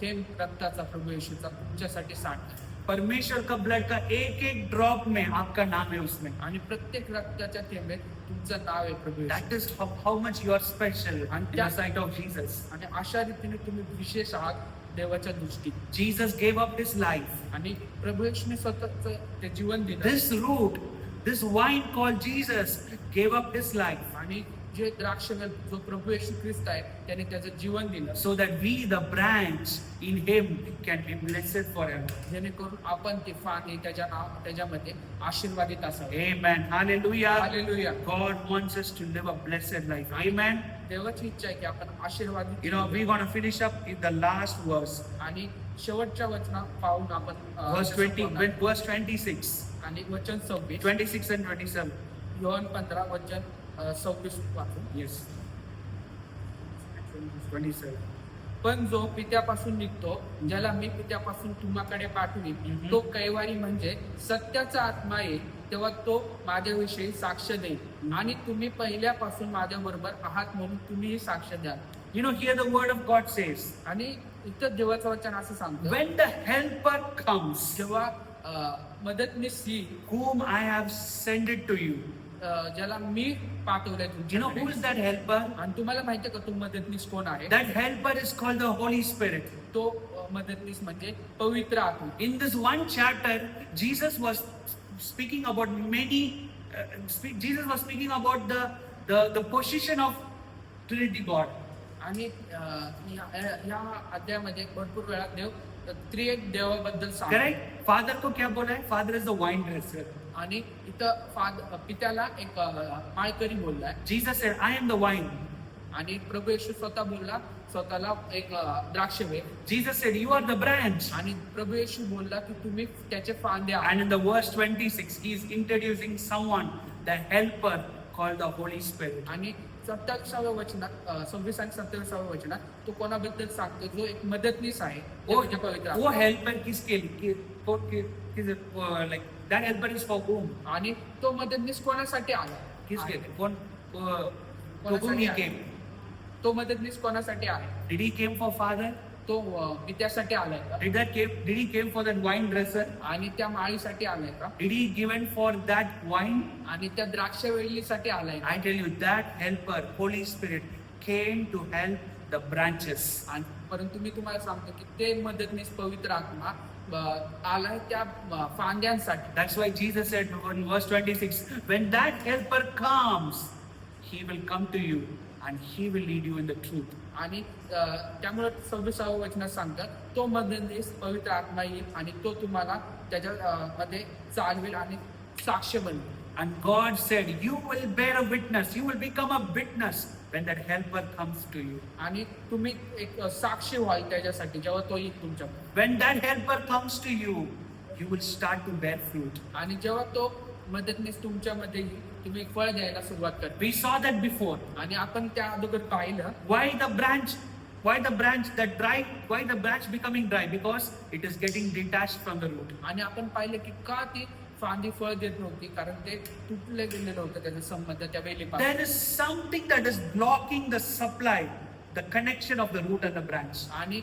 थेंब रक्ताचा प्रभू येशूचा तुमच्यासाठी सांडला. परमेश्वर का ब्लड का एक एक ड्रॉप में आपका नाम है उसमें. आणि प्रत्येक रक्ताच्या थेंबेत तुमचं नाव आहे प्रभू येशू. That is how much you are special in the sight of Jesus. आणि अशा रीतीने तुम्ही विशेष आहात देवाच्या दृष्टीत. Jesus gave up his life. आणि प्रभू येशूने स्वतःच ते जीवन दिलं. This root, this wine called Jesus gave up his life. आणि जे द्राक्षवेल जो प्रभू येशू ख्रिस्त आहे त्याने त्याचं जीवन दिलं So that we, the branch in him, can be blessed forever. जेणेकरून आपण ते फांदी त्याच्यामध्ये आशीर्वादित असावे. Amen. Hallelujah. Hallelujah. God wants us to live a blessed life. Amen. देवाची इच्छा आहे की आपण आशीर्वादित You know, we're going to finish up in the last verse. आणि शेवटच्या वचना पाहून आपण Verse 20, verse 26. आणि वचन 26 26 and 27. योहन 15 वचन 26 वाचून. Yes. 27. पण जो पित्यापासून निघतो ज्याला मी पित्यापासून तुम्हाकडे पाठवीन तो कैवारी म्हणजे सत्याचा आत्मा येईल तेव्हा तो माझ्याविषयी साक्ष देईल आणि तुम्ही पहिल्यापासून माझ्या बरोबर आहात म्हणून तुम्हीही साक्ष द्याल. You know, here the word of God says, आणि इथं देवाचं वचन असं सांगतं when the helper comes, जेव्हा मदतनीस येईल whom I have sent it to you. ज्याला मी पाठवलंय You know, who is that helper? आणि तुम्हाला माहितीये का तो मदतनीस कोण आहे? That helper is called the Holy Spirit. तो मदतनीस म्हणजे पवित्र आत्मा. In this one chapter, Jesus was speaking about many. Jesus was speaking about the position of Trinity God. आणि या अध्यायामध्ये भरपूर वेळा देव त्रिएक देवाबद्दल सांगतो. Correct? Father को क्या बोला है? Father is the wine dresser. आणि इथं पित्याला एक माळकरी बोललाय. Jesus said, I am the wine. आणि प्रभू येशू स्वतः बोलला स्वतःला एक द्राक्षवेल. Jesus said, you are the branch. आणि प्रभू येशू बोलला की तुम्ही त्याचे फांदे आहात. And in the verse 26, he is introducing someone, the helper called the Holy Spirit. आणि 27व्या वचनात 26 आणि 27व्या वचनात तो कोणाबद्दल सांगतो जो एक मदतनीस आहे. ते म्हणजे पवित्र वो आत्मा. helper किसके लिए? Like that helper is for whom? आणि तो मदतनीस कोणासाठी आला? किसके लिए? कौन? To whom कोणासाठी he आहे? came? तो मदतनीस कोणासाठी आहे? Did he came for Father? तो पित्यासाठी आलाय का? Did he came for that wine dresser? आणि त्या माळीसाठी आलाय का? Did he given for that wine? आणि त्या द्राक्षवेलीसाठी आलाय का? I tell you, that helper, Holy Spirit, came to help the branches. आणि परंतु मी तुम्हाला सांगतो की ते मदतनीस पवित्र आत्मा आलाय त्या फांद्यांसाठी. That's why Jesus said in verse 26, when that helper comes, he will come to you and he will lead you in the truth. आणि त्यामुळे 26व्या वचनात सांगतात तो मदतनीस पवित्र आत्मा येईल आणि तो तुम्हाला त्याच्या मध्ये चालवेल आणि साक्ष बनेल. And God said, you will bear a witness, you will become a witness when that helper comes to you. आणि तुम्ही एक साक्षी व्हाल त्याच्यासाठी जेव्हा तो येईल तुमच्याकडे. When that helper comes to you, you will start to bear fruit. आणि जेव्हा तो मदतनीस तुमच्यामध्ये येईल तुम्ही फळ द्यायला सुरुवात करता. We saw that before. आणि आपण त्या अगोदर पाहिलं Why the branch becoming dry? Because it is getting detached from the root. आणि आपण पाहिलं की का ती फांदी फळ देत नव्हती कारण ते तुटले गेलेलं होतं त्याचा संबंध त्या वेलीपासून. There is something that is blocking the supply, the connection of the root and the branch. आणि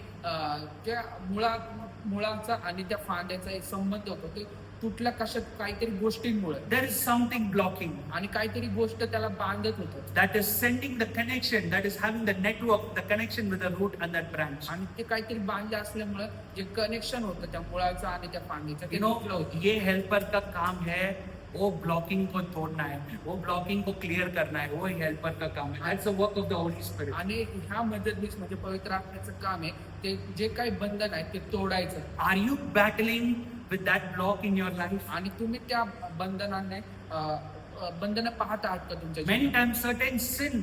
त्या मुळाचा आणि त्या फांद्याचा एक संबंध होतो ते तुटल्या कशात काहीतरी गोष्टींमुळे. There is something blocking. आणि काहीतरी गोष्ट त्याला बांधत होतं. That is sending the connection, that is having the network, the connection with the root and that branch. आणि ते काहीतरी बांधले असल्यामुळे जे कनेक्शन होतं त्या मुळाचं आणि त्या फांदीचं ते You know, तुटलं होतं. ये helper का काम है, वो blocking को तोड़ना है, वो blocking को clear करना है, वो helper का काम है. That's the work of the Holy Spirit. आणि ह्या मदतनीस म्हणजे पवित्र आत्म्याचं काम आहे ते जे काही बंधन आहे ते तोडायचं. Are you battling with that block in your life? आणि तुम्ही त्या बंधनाने बंधनं पाहत आहात का तुमच्या Many जीवनात? times certain sin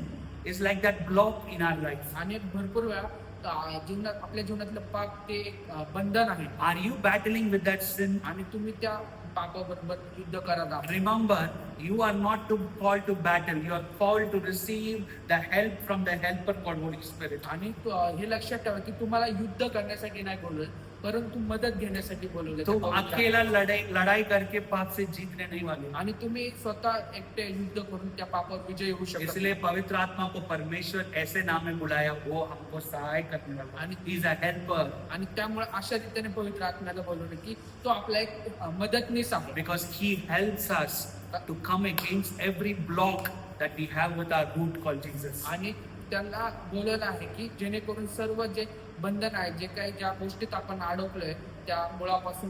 is like that block in our life. आणि भरपूर वेळा आपल्या जीवनातलं पाप ते एक बंधन आहे. Are you battling with that sin? आणि तुम्ही त्या पापाबरोबर युद्ध करत आहात. Remember, you are not called to battle. You are called to receive the help from the helper called Holy Spirit. आणि हे लक्षात ठेवा की तुम्हाला युद्ध करण्यासाठी नाही बोललोय परंतु मदत घेण्यासाठी बोलवले तुम अकेला लड़ाई करके पाप से जीतने नहीं वाले. आणि तुम्ही स्वतः एकटे युद्ध करून त्या पापावर विजय होऊ शकता. इसलिए पवित्र आत्मा को परमेश्वर ऐसे नाम में बुलाया, वो हमको सहाय करने वाला आणि ही इज अ हेल्पर. आणि त्यामुळे अशा रीतीने पवित्र आत्म्याला बोलवलं की तो आपला एक मदतनीस आहे. Because he helps us to come against every block that we have with our root called Jesus. आणि त्यांना बोलवलं आहे की जेणेकरून सर्व जे बंधन आहे, जे काही ज्या गोष्टीत आपण अडकलोय त्या मुळापासून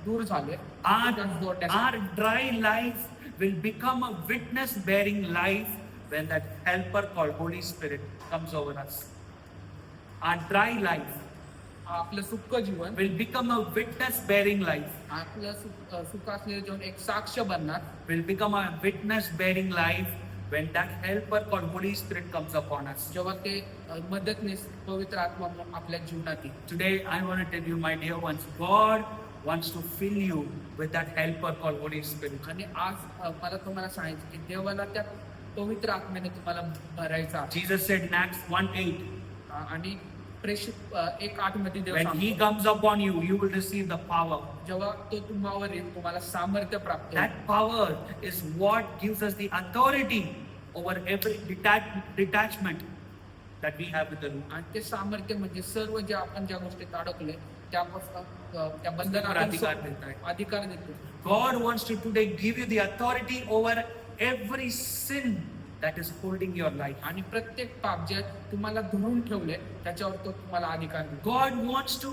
दूर झाले. Our dry life will become a witness bearing life when that helper called Holy Spirit comes over us. Our dry life आपलं सुख जीवन will become a witness bearing life. आपलं सुख असलेलं जीवन एक साक्ष बनणार. Will become a witness bearing life when that helper called Holy Spirit comes upon us. जेव्हा ते मदतनीस पवित्र आत्मा आपल्या जीवनात येईल. Today I want to tell you, my dear ones, God wants to fill you with that helper called Holy Spirit. आणि आज मला तुम्हाला सांगायचं की देवाला त्या पवित्र आत्म्याने तुम्हाला भरायचा आहे. Jesus said in Acts 1:8, आणि प्रेषित 1:8 मध्ये देव when he सांगतो, comes upon you, you will receive the power. जेव्हा तो तुम्हावर येईल तुम्हाला सामर्थ्य प्राप्त होईल. That power is what gives us the authority over every detachment that we have with the root. आणि ते सामर्थ्य म्हणजे सर्व जे आपण ज्या गोष्टीत अडकले त्यापासून त्या अधिकार बंधनातून देत आहे. अधिकार देतो. God wants to today give you the authority over every sin that is holding your life. आणि प्रत्येक पाप जे तुम्हाला धरून ठेवले त्याच्यावर तो तुम्हाला अधिकार देतो. God wants to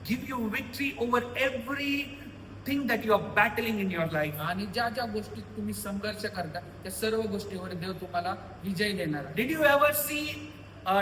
give you victory over everything that you are battling in your life. आणि ज्या ज्या गोष्टीत तुम्ही संघर्ष करता त्या सर्व गोष्टीवर देव तुम्हाला विजय देणार आहे. Did you ever see a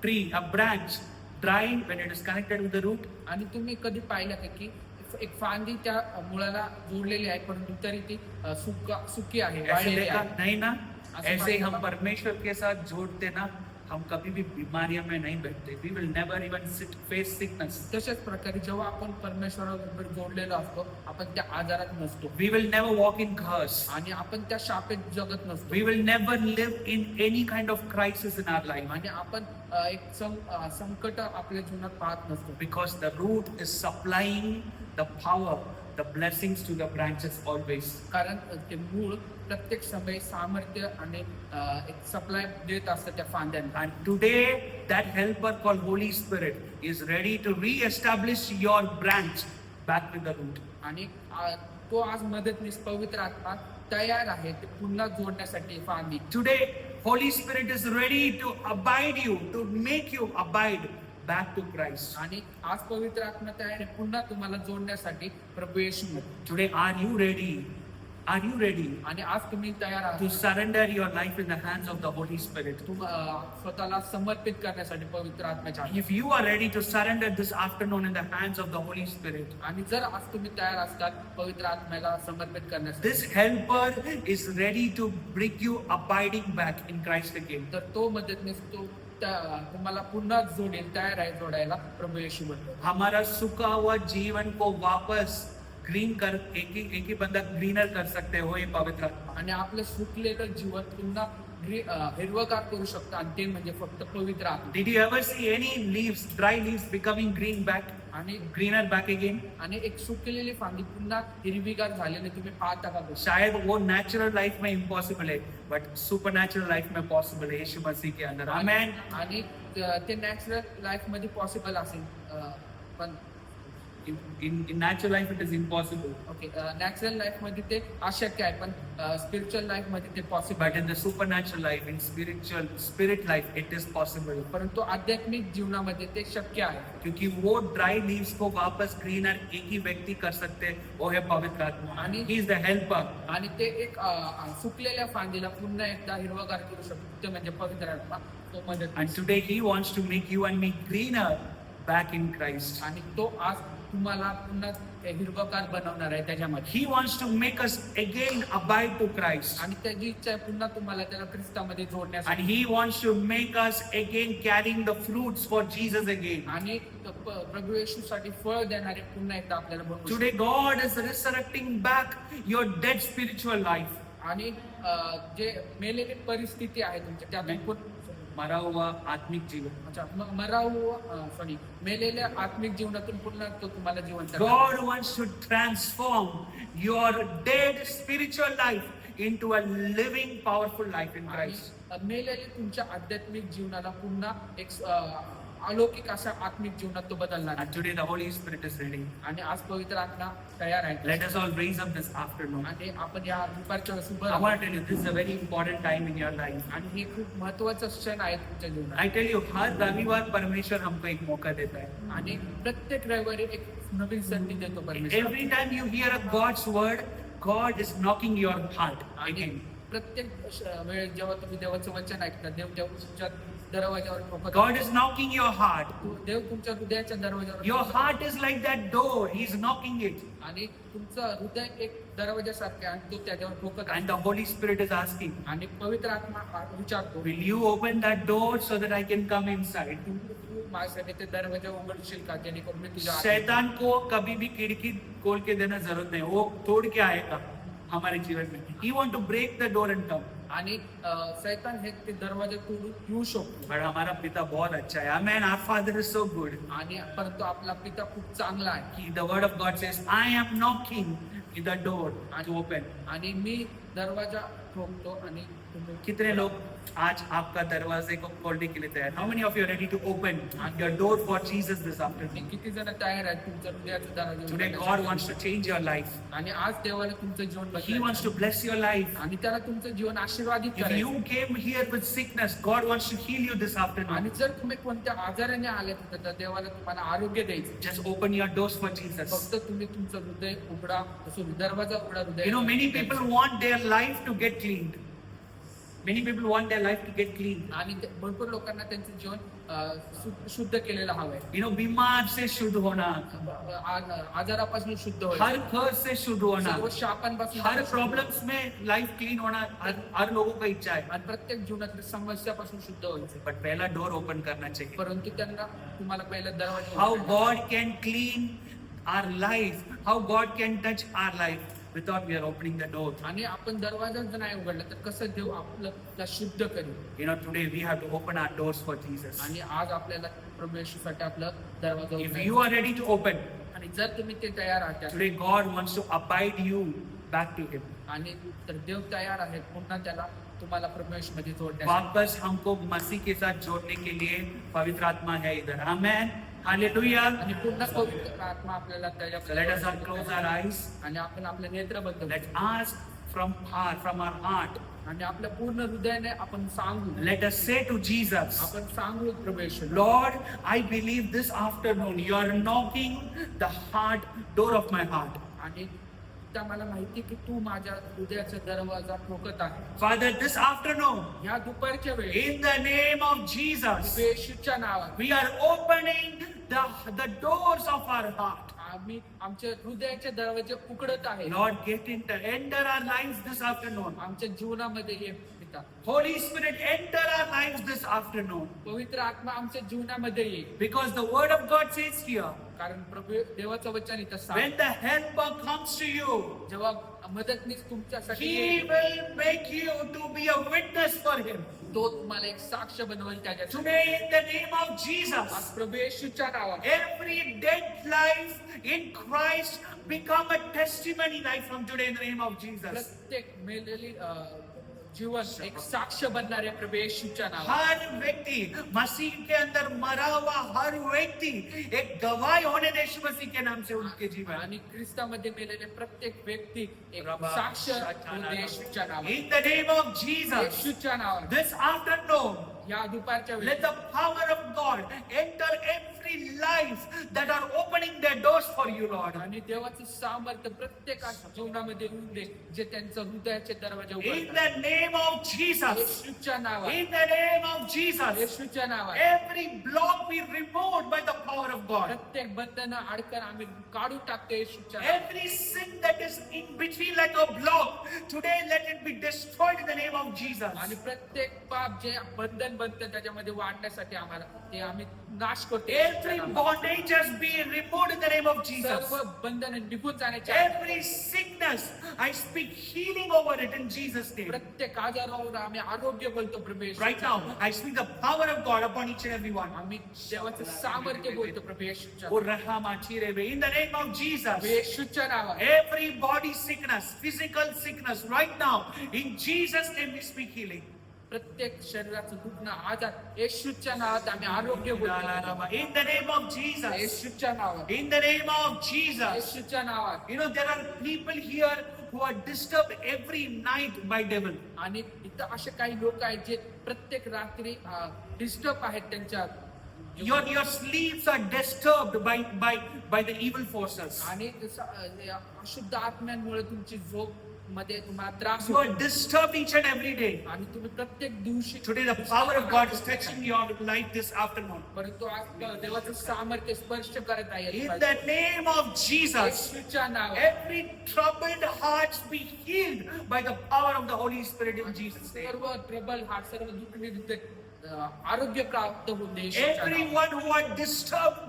tree, a branch drying when it is connected with the root? आणि तुम्ही कधी पाहिलं का की एक फांदी त्या मुळाला जोडलेली आहे परंतु तरी ती सुकी आहे, ऐसे वाळलेली देखा आहे. नहीं ना? ऐसे ऐसे ही हम मानता- परमेश्वर के साथ जोड़ते ना, हम कभी भी बीमारियों में नहीं बैठते. We will never even face sickness. तशाच प्रकारे जेव्हा आपण परमेश्वराबरोबर जोडलेलो असतो आपण त्या आजारात नसतो We will never walk in curse. आणि आपण त्या शापेत जगत नसतो. We will never live in any kind of crisis in our life. आणि आपण एक संकट आपल्या जीवनात पाहत नसतो. Because the root is supplying the power, the blessings to the branches always. कारण ते मूळ प्रत्येक समय सामर्थ्य आणि एक सप्लाय देत असतं त्या फांद्यांना. And today, that helper called Holy Spirit is ready to re-establish your branch back with the root. आणि तो आज मदतनीस पवित्र आत्मा तयार आहे ते पुन्हा जोडण्यासाठी फांदी. Today, Holy Spirit is ready to abide you, to make you abide back to Christ. आणि आज पवित्र आत्मा तयार आहे पुन्हा तुम्हाला जोडण्यासाठी प्रभू येशूमध्ये. Today, are you ready? Are you ready आणि आज तुम्ही तयार to आहात surrender your life in the hands of the Holy Spirit? स्वतःला समर्पित करण्यासाठी पवित्र आत्म्याच्या हातात. If you are ready to surrender this afternoon in the hands of the Holy Spirit, आणि जर आज तुम्ही तयार असतात पवित्र आत्म्याला समर्पित करण्यासाठी this helper is ready to bring you abiding back in Christ again. तर तो मदतनीस तो तुम्हाला पुन्हा जोडेल, तयार आहे जोडायला प्रभू येशूमध्ये. हमारा सूखा हुआ जीवन को वापस ग्रीन कर एक ही बंदा ग्रीनर कर सकते हो ये पवित्र आत्मा. आणि आपलं सुकलेलं जीवन पुन्हा हिरवगार करू शकतं आणि ते म्हणजे फक्त पवित्र आत्मा. Did you ever see any leaves, dry leaves becoming green back, आणि greener back again? आणि एक सुकलेली फांदी पुन्हा हिरवीगार झालेली तुम्ही पाहता का बघ. शायद वो नेचुरल लाइफ में इम्पॉसिबल है, बट सुपर नेचुरल लाइफ में पॉसिबल है यीशु मसीह के अंदर. आमेन. आणि ते नॅचरल लाईफ मध्ये पॉसिबल असेल पण In natural life it is impossible, okay natural life मध्ये ते अशक्य आहे पण स्पिरिच्युअल लाईफ मध्ये ते possible. but in the supernatural life, in spirit life, it is possible. परंतु आध्यात्मिक जीवनामध्ये ते शक्य आहे. क्योंकि वो ड्राई लीव्स को वापस ग्रीनर एक ही व्यक्ति कर सकते हैं, वो है पवित्र आत्मा. आणि- He is the helper. आणि ते एक सुकलेल्या फांदीला पुन्हा एकदा हिरवगार करू शकतो ते म्हणजे पवित्र आत्मा. तो मदत. And today he wants to make you and me greener back in Christ. आणि तो आज तुम्हाला पुन्हा हिरवगार बनवणार आहे त्याच्यामध्ये. He wants to make us again abide to Christ. आणि त्याची इच्छा आहे पुन्हा तुम्हाला त्याला ख्रिस्तामध्ये And जोडण्यासाठी. he wants to make us again carrying the fruits for Jesus again. आणि प्रभू येशूसाठी फळ देणारे पुन्हा एकदा आपल्याला बनवू Today God is resurrecting back your dead spiritual life. आणि जे मेलेली परिस्थिती आहे तुमच्या त्यातून मरा हुआ आत्मिक जीवन. अच्छा मेलेल्या आत्मिक जीवनातून पुन्हा तो तुम्हाला जिवंत करेल. God wants to transform your dead spiritual life into a living, powerful life in Christ. आणि मेलेले तुमच्या आध्यात्मिक जीवनाला पुन्हा एक अलौकिक अशा आत्मिक जीवनात तो बदलणार आहे. And today the Holy Spirit is ready. आणि आज पवित्र आत्मा तयार आहे. Let us all raise up this afternoon. आणि आपण या दुपारच्या वेळेस उभं I राहू. want to tell you, this is a very important time in your life. आणि हे खूप महत्वाचा क्षण आहे तुमच्या जीवनात. I tell you, हर रविवार परमेश्वर हमको एक मौका देता है. आणि प्रत्येक रविवारी एक नवीन संधी देतो परमेश्वर. Every time you hear a God's word, God is knocking your heart आणि again. प्रत्येक वेळेस जेव्हा तुम्ही देवाचं वचन ऐकता, देव तुमच्या दरवाजावर ठोकत God is knocking your heart. देव तुमच्या हृदयाच्या दरवाजावर Your ठोकत heart is like that door. He's knocking it. आणि तुमचं हृदय एक दरवाजासारखे आणि तो त्याच्यावर ठोकत आहे. And the Holy Spirit is asking, आणि पवित्र आत्मा विचारतो, will you open that door so that I can come inside? तू माझ्यासाठी ते दरवाजा उघडशील का जेणेकरून मी तुझ्या आत शैतान को कभी भी खिड़की खोल के देना जरूरत नहीं. वो तोड़ के आएगा हमारे जीवन में. He want to break the door and come. आणि शैतान हे ते दरवाजे तोडून येऊ शकतो. But हमारा पिता बहुत अच्छा है. Amen. Our Father is so good. आणि परंतु आपला पिता खूप चांगला आहे. The word of God says, I am knocking in the door to open. आणि मी दरवाजा ठोकतो आणि तुम्ही कितने लोग आज आपका दरवाजे को खोलने के लिए तैयार? How many of you are ready to open your door for Jesus this afternoon? किती जण तयार आहेत तुमच्या हृदयाचा दरवाजा Today God उघडण्यासाठी? wants to change your life. आणि आज देवाला तुमचं जीवन He बदलायचं wants to bless your life. आणि त्याला तुमचं जीवन आशीर्वादित If करायचं. you came here with sickness, God wants to heal you this afternoon. आणि जर तुम्ही कोणत्या आजाराने आले तर देवाला तुम्हाला आरोग्य द्यायचं. Just open your doors for Jesus. फक्त तुम्ही तुमचं हृदय उघडा, दरवाजा उघडा हृदय. You know, many people want their life to get cleaned. Many people want their life to get cleaned. आणि भरपूर लोकांना त्यांचं जीवन शुद्ध केलेलं हवंय. You know, बीमार से शुद्ध होना, आजारापासून शुद्ध होईल, हर कर्ज से शुद्ध होना, सर्व शापांपासून हर शुद्ध प्रॉब्लम्स में लाइफ क्लीन होना हर लोगों का इच्छा है. आणि प्रत्येक जीवनातल्या समस्यापासून शुद्ध व्हायचं. बट पहला डोर ओपन करना चाहिए. परंतु त्यांना तुम्हाला पहिला दरवाजा How उघडायचा. God can clean our life, how God can touch our life without we are opening the door. आणि आपण दरवाजा जर नाही उघडला तर कसं देव आपल्याला शुद्ध करेल. You know, today we have to open our doors for Jesus. आणि आज आपल्याला प्रवेशासाठी आपला दरवाजा If उघडायचा. you are ready to open, आणि जर तुम्ही ते तयार आहात today God wants to abide you back to Him. आणि तर देव तयार आहे पुन्हा त्याला तुम्हाला प्रवेशमध्ये जोडण्यासाठी. वापस हमको मसीह के साथ जोड़ने के लिए पवित्र आत्मा है इधर. Amen. Hallelujah. आणि पुन्हा पवित्र आत्मा आपल्याला So let us all close our eyes. आणि आपण आपले नेत्र बंद Let's ask from our heart. आणि आपल्या पूर्ण हृदयाने आपण सांगू. Let us say to Jesus, आपण सांगू प्रवेश. Lord, I believe this afternoon you are knocking the heart door of my heart. आणि त्या मला माहिती की तू माझ्या हृदयाचा दरवाजा ठोकत आहे. Father, this afternoon, ह्या दुपारच्या वेळी in the name of Jesus, येशूच्या नावात we are opening the doors of our heart. आम्ही आमच्या हृदयाचे दरवाजे उघडत आहे. Lord, enter our lives this afternoon. आमच्या जीवनामध्ये ये पिता. Holy Spirit, enter our lives this afternoon. पवित्र आत्मा आमच्या जीवनामध्ये ये. Because the word of God says here, कारण प्रभू देवाचं वचन इथं when सांग. the helper comes to you, जेव्हा मदतनीस तुमच्यासाठी He येईल, will make you to be a witness for Him. तो तुम्हाला एक साक्ष बनवेल त्याच्या. Today, in the name of Jesus, आज प्रभू येशूच्या नावात every dead life in Christ become a testimony life from today in the name of Jesus. प्रत्येक मेलेली जीवन एक साक्ष बनणारे प्रभू येशूच्या नावात. हर व्यक्ति मसीह के अंदर मरा हुआ हर व्यक्ति एक गवाही होने दे यीशु मसीह के नाम से उनके जीवन. आणि ख्रिस्तामध्ये मेलेले प्रत्येक व्यक्ती एक साक्ष होते येशूच्या नावात. In the name of Jesus, येशूच्या नावात. this afternoon, या दुपारच्या let वेळी the power of God enter every life that are opening their doors for you, Lord. आणि देवाचं सामर्थ्य प्रत्येकाच्या जीवनामध्ये येऊन दे जे त्यांचं हृदयाचे दरवाजे In उघडतात. the name of Jesus, येशूच्या नावात. in the name of Jesus, येशूच्या नावात. every block be removed by the power of God. प्रत्येक बंधन अडकण आम्ही काढून टाकतो येशूच्या नावात. Every sin that is in between like a block, today let it be destroyed in the name of Jesus. आणि प्रत्येक पाप जे बंधन बंधन बनतं त्याच्यामध्ये वाढण्यासाठी आम्हाला ते आम्ही नाश करतो. Every bondage has been removed in the name of Jesus. सर्व बंधन निघून जाण्याच्या Every sickness, I speak healing over it in Jesus' name. प्रत्येक आजारावर आम्ही आरोग्य बोलतो प्रभू येशूच्या Right now, I speak the power of God upon each and every one. आम्ही देवाचं सामर्थ्य बोलतो प्रभू येशूच्या Oh, Rahamachirebe, in the name of Jesus. प्रभू येशूच्या नावात Every body sickness, physical sickness, right now, in Jesus' name we speak healing. प्रत्येक शरीराचं दुखणं आजार येशूच्या नावात आम्ही आरोग्य बोलतो. In the name of Jesus. येशूच्या नावात In the name of Jesus. येशूच्या नावात. You know, there are people here who are disturbed every night by devil. आणि इथं असे काही लोक आहेत जे प्रत्येक रात्री डिस्टर्ब आहेत त्यांच्या Your sleeps are disturbed by the evil forces. आणि अशुद्ध आत्म्यांमुळे तुमची झोप मध्ये तुम्हाला त्रास You are होतो. disturbed each and every day. आणि तुम्ही प्रत्येक दिवशी Today the power of God is touching your life this afternoon. परंतु आज देवाचं सामर्थ्य स्पर्श करत आहे. In the name of Jesus, येशूच्या नावात every troubled hearts be healed by the power of the Holy Spirit in Jesus' name. सर्व प्रबल हात सर्व दुखणे आरोग्य प्राप्त होते येशूच्या नावात. Everyone who are disturbed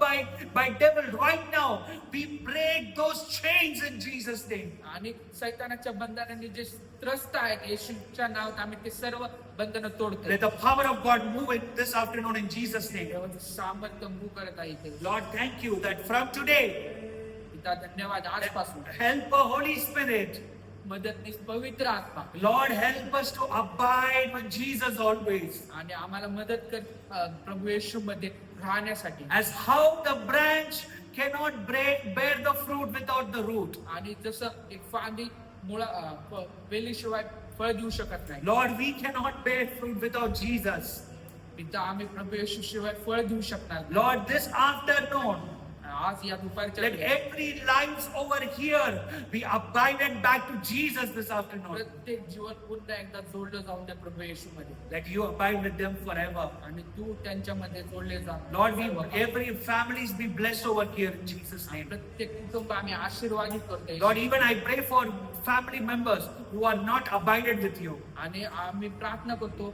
by devil right now, we break those chains in Jesus' name. आणि सैतानाच्या बंधनांनी जे त्रस्त आहेत येशूच्या नावात आम्ही ते सर्व बंधनं तोडतो. Let the power of God move it this afternoon in Jesus' name. देवाचं सामर्थ्य मूव करत आहे ते. Lord, thank you that from today, पिता धन्यवाद आजपासून help the Holy Spirit. मदतनीस पवित्र आत्मा Lord, help us to abide with Jesus always. आणि आम्हाला मदत कर प्रभू येशू मध्ये राहण्यासाठी. As how the branch cannot bear the fruit without the root. आणि जसं एक फांदी वेलीशिवाय फळ देऊ शकत नाही. Lord, we cannot bear fruit without Jesus. पिता आम्ही प्रभू येशू शिवाय फळ देऊ शकणार नाही. Lord, this afternoon, आज या दुपारच्या let वेळी every lives over here be abided back to Jesus this afternoon. प्रत्येक जीवन पुन्हा एकदा जोडलं जाऊन द्या प्रभू येशू मध्ये. Let you abide with them forever. आणि तू त्यांच्यामध्ये जोडले जा. Lord, every families be blessed over here in Jesus' name. प्रत्येक कुटुंब आम्ही आशीर्वादित करतो. Lord, even I pray for family members who are not abided with you. आणि आम्ही प्रार्थना करतो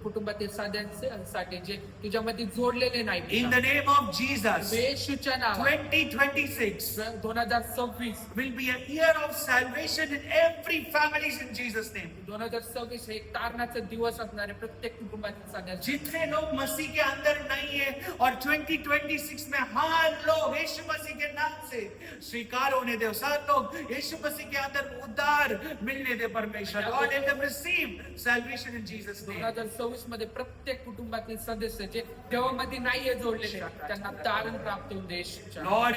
कुटुंबातील सदस्यांसाठी जे तुझ्यामध्ये जोडलेले नाही. In the name of Jesus, येशूच्या नावात 2026 2026 will be a year of salvation in every families in Jesus' name. 2026 हे तारणाचा दिवस असणारे प्रत्येक कुटुंबातील सदस्य जितने लोग मसीह के अंदर नहीं है और 2026 में हर लोग यीशु मसीह के नाम से स्वीकार होने दे, सब लोग यीशु मसीह के अंदर उद्धार मिलने दे परमेश्वर. Lord, let them receive salvation in Jesus' name. 2026 मध्ये प्रत्येक कुटुंबातील सदस्य जे देवामध्ये नाहीये जोडलेले त्यांना तारण प्राप्त होऊन दे येशूच्या नावात. Lord,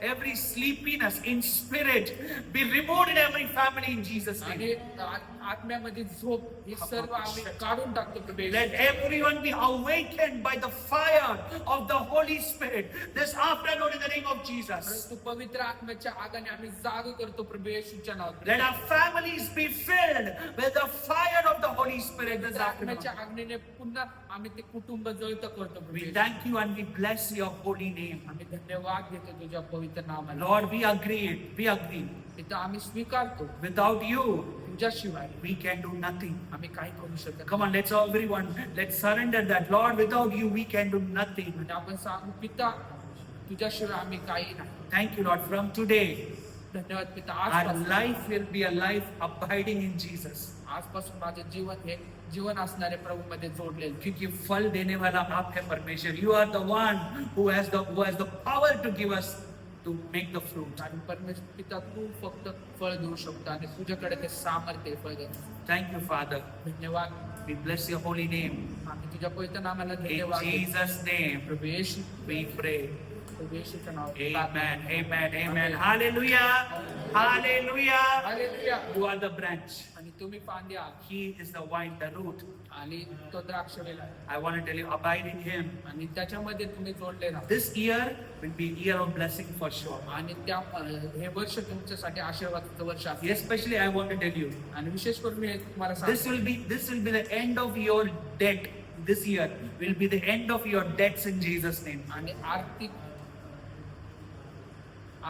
every sleepiness in spirit be removed in every family in Jesus' name. आणि आत्म्यामध्ये झोप हे सर्व आम्ही काढून टाकतो प्रभू येशू. Let everyone be awakened by the fire of the Holy Spirit this afternoon in the name of Jesus. परंतु पवित्र आत्म्याच्या आगाने आम्ही जाग करतो प्रभू येशूच्या नावात. Let our families be filled with the fire of the Holy Spirit this afternoon. आत्म्याच्या आज्ञेने पुन्हा आम्ही ते कुटुंब जळत करतो प्रभू We Yeshu. thank you and we bless your holy name. आम्ही धन्यवाद देतो तुझ्या पवित्र नावाला. Lord, we agree. तिथं आम्ही स्वीकारतो Without you, तुझ्याशिवाय we can do nothing. आम्ही काही करू शकत Come on, let's surrender that. Lord, without you, we can do nothing. नाही. आपण सांगू पिता तुझ्याशिवाय आम्ही काही नाही. Thank you, Lord. From today, धन्यवाद पिता. our आजपासून life will be a life abiding in Jesus. आजपासून माझे जीवन हे जीवन असणारे प्रभू मध्ये जोडलेले. क्योंकि फल देने वाला आप है परमेश्वर. You are the one who has the power to give us to make the fruit. आणि परमेश्वर पिता तू फक्त फळ देऊ शकतो आणि तुझ्याकडे ते सामर्थ्य आहे फळ देण्याचं. Thank you, Father. धन्यवाद. We bless your holy name. आम्ही तुझ्या पवित्र नामाला In धन्यवाद देतो. Jesus' name, Prabhu Yeshu we pray. प्रभू येशूच्या नावात Amen. Amen. Amen. Hallelujah. Hallelujah. Hallelujah. You are the branch. आणि तुम्ही फांदी आहात He is the vine, the root. आणि तो द्राक्ष वेल आहे. I want to tell you, abide in Him. आणि त्याच्यामध्ये तुम्ही जोडले राहा. This year will be a year of blessing for sure. आणि त्या हे वर्ष तुमच्यासाठी आशीर्वादाचं वर्ष आहे. Especially, I want to tell you, आणि विशेष करून मी तुम्हाला this सांगतो will be the end of your debt. This year will be the end of your debts in Jesus' name. आणि आर्थिक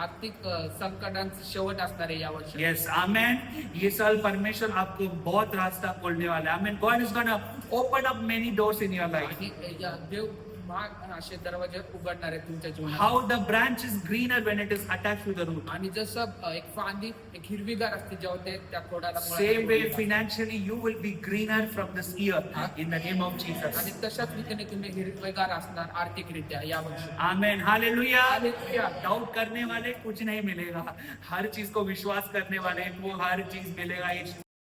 आर्थिक संकटांचं शेवट असणार आहे या वर्षी. Yes, amen. ये साल परमेश्वर आपको बहुत रास्ता खोलने वाला है. Amen. God is gonna open up many doors in your life. आणि देव महाग असे दरवाजे उघडणार आहे तुमच्या जीवनात. How the branch is greener when it is attached to the root. आणि जसं एक फांदी एक हिरवीगार असते जेव्हा ते त्या खोडाला मुळाला Same way जोडतात. financially you will be greener from this year in the name of Jesus. आणि तशाच रीतीने तुम्ही हिरवेगार असणार आर्थिकरित्या या वर्षी. Amen. Hallelujah. हालेलुया. डाउट करने वाले कुछ नहीं मिलेगा. हर चीज को विश्वास करने वाले को हर चीज मिलेगा. यीशु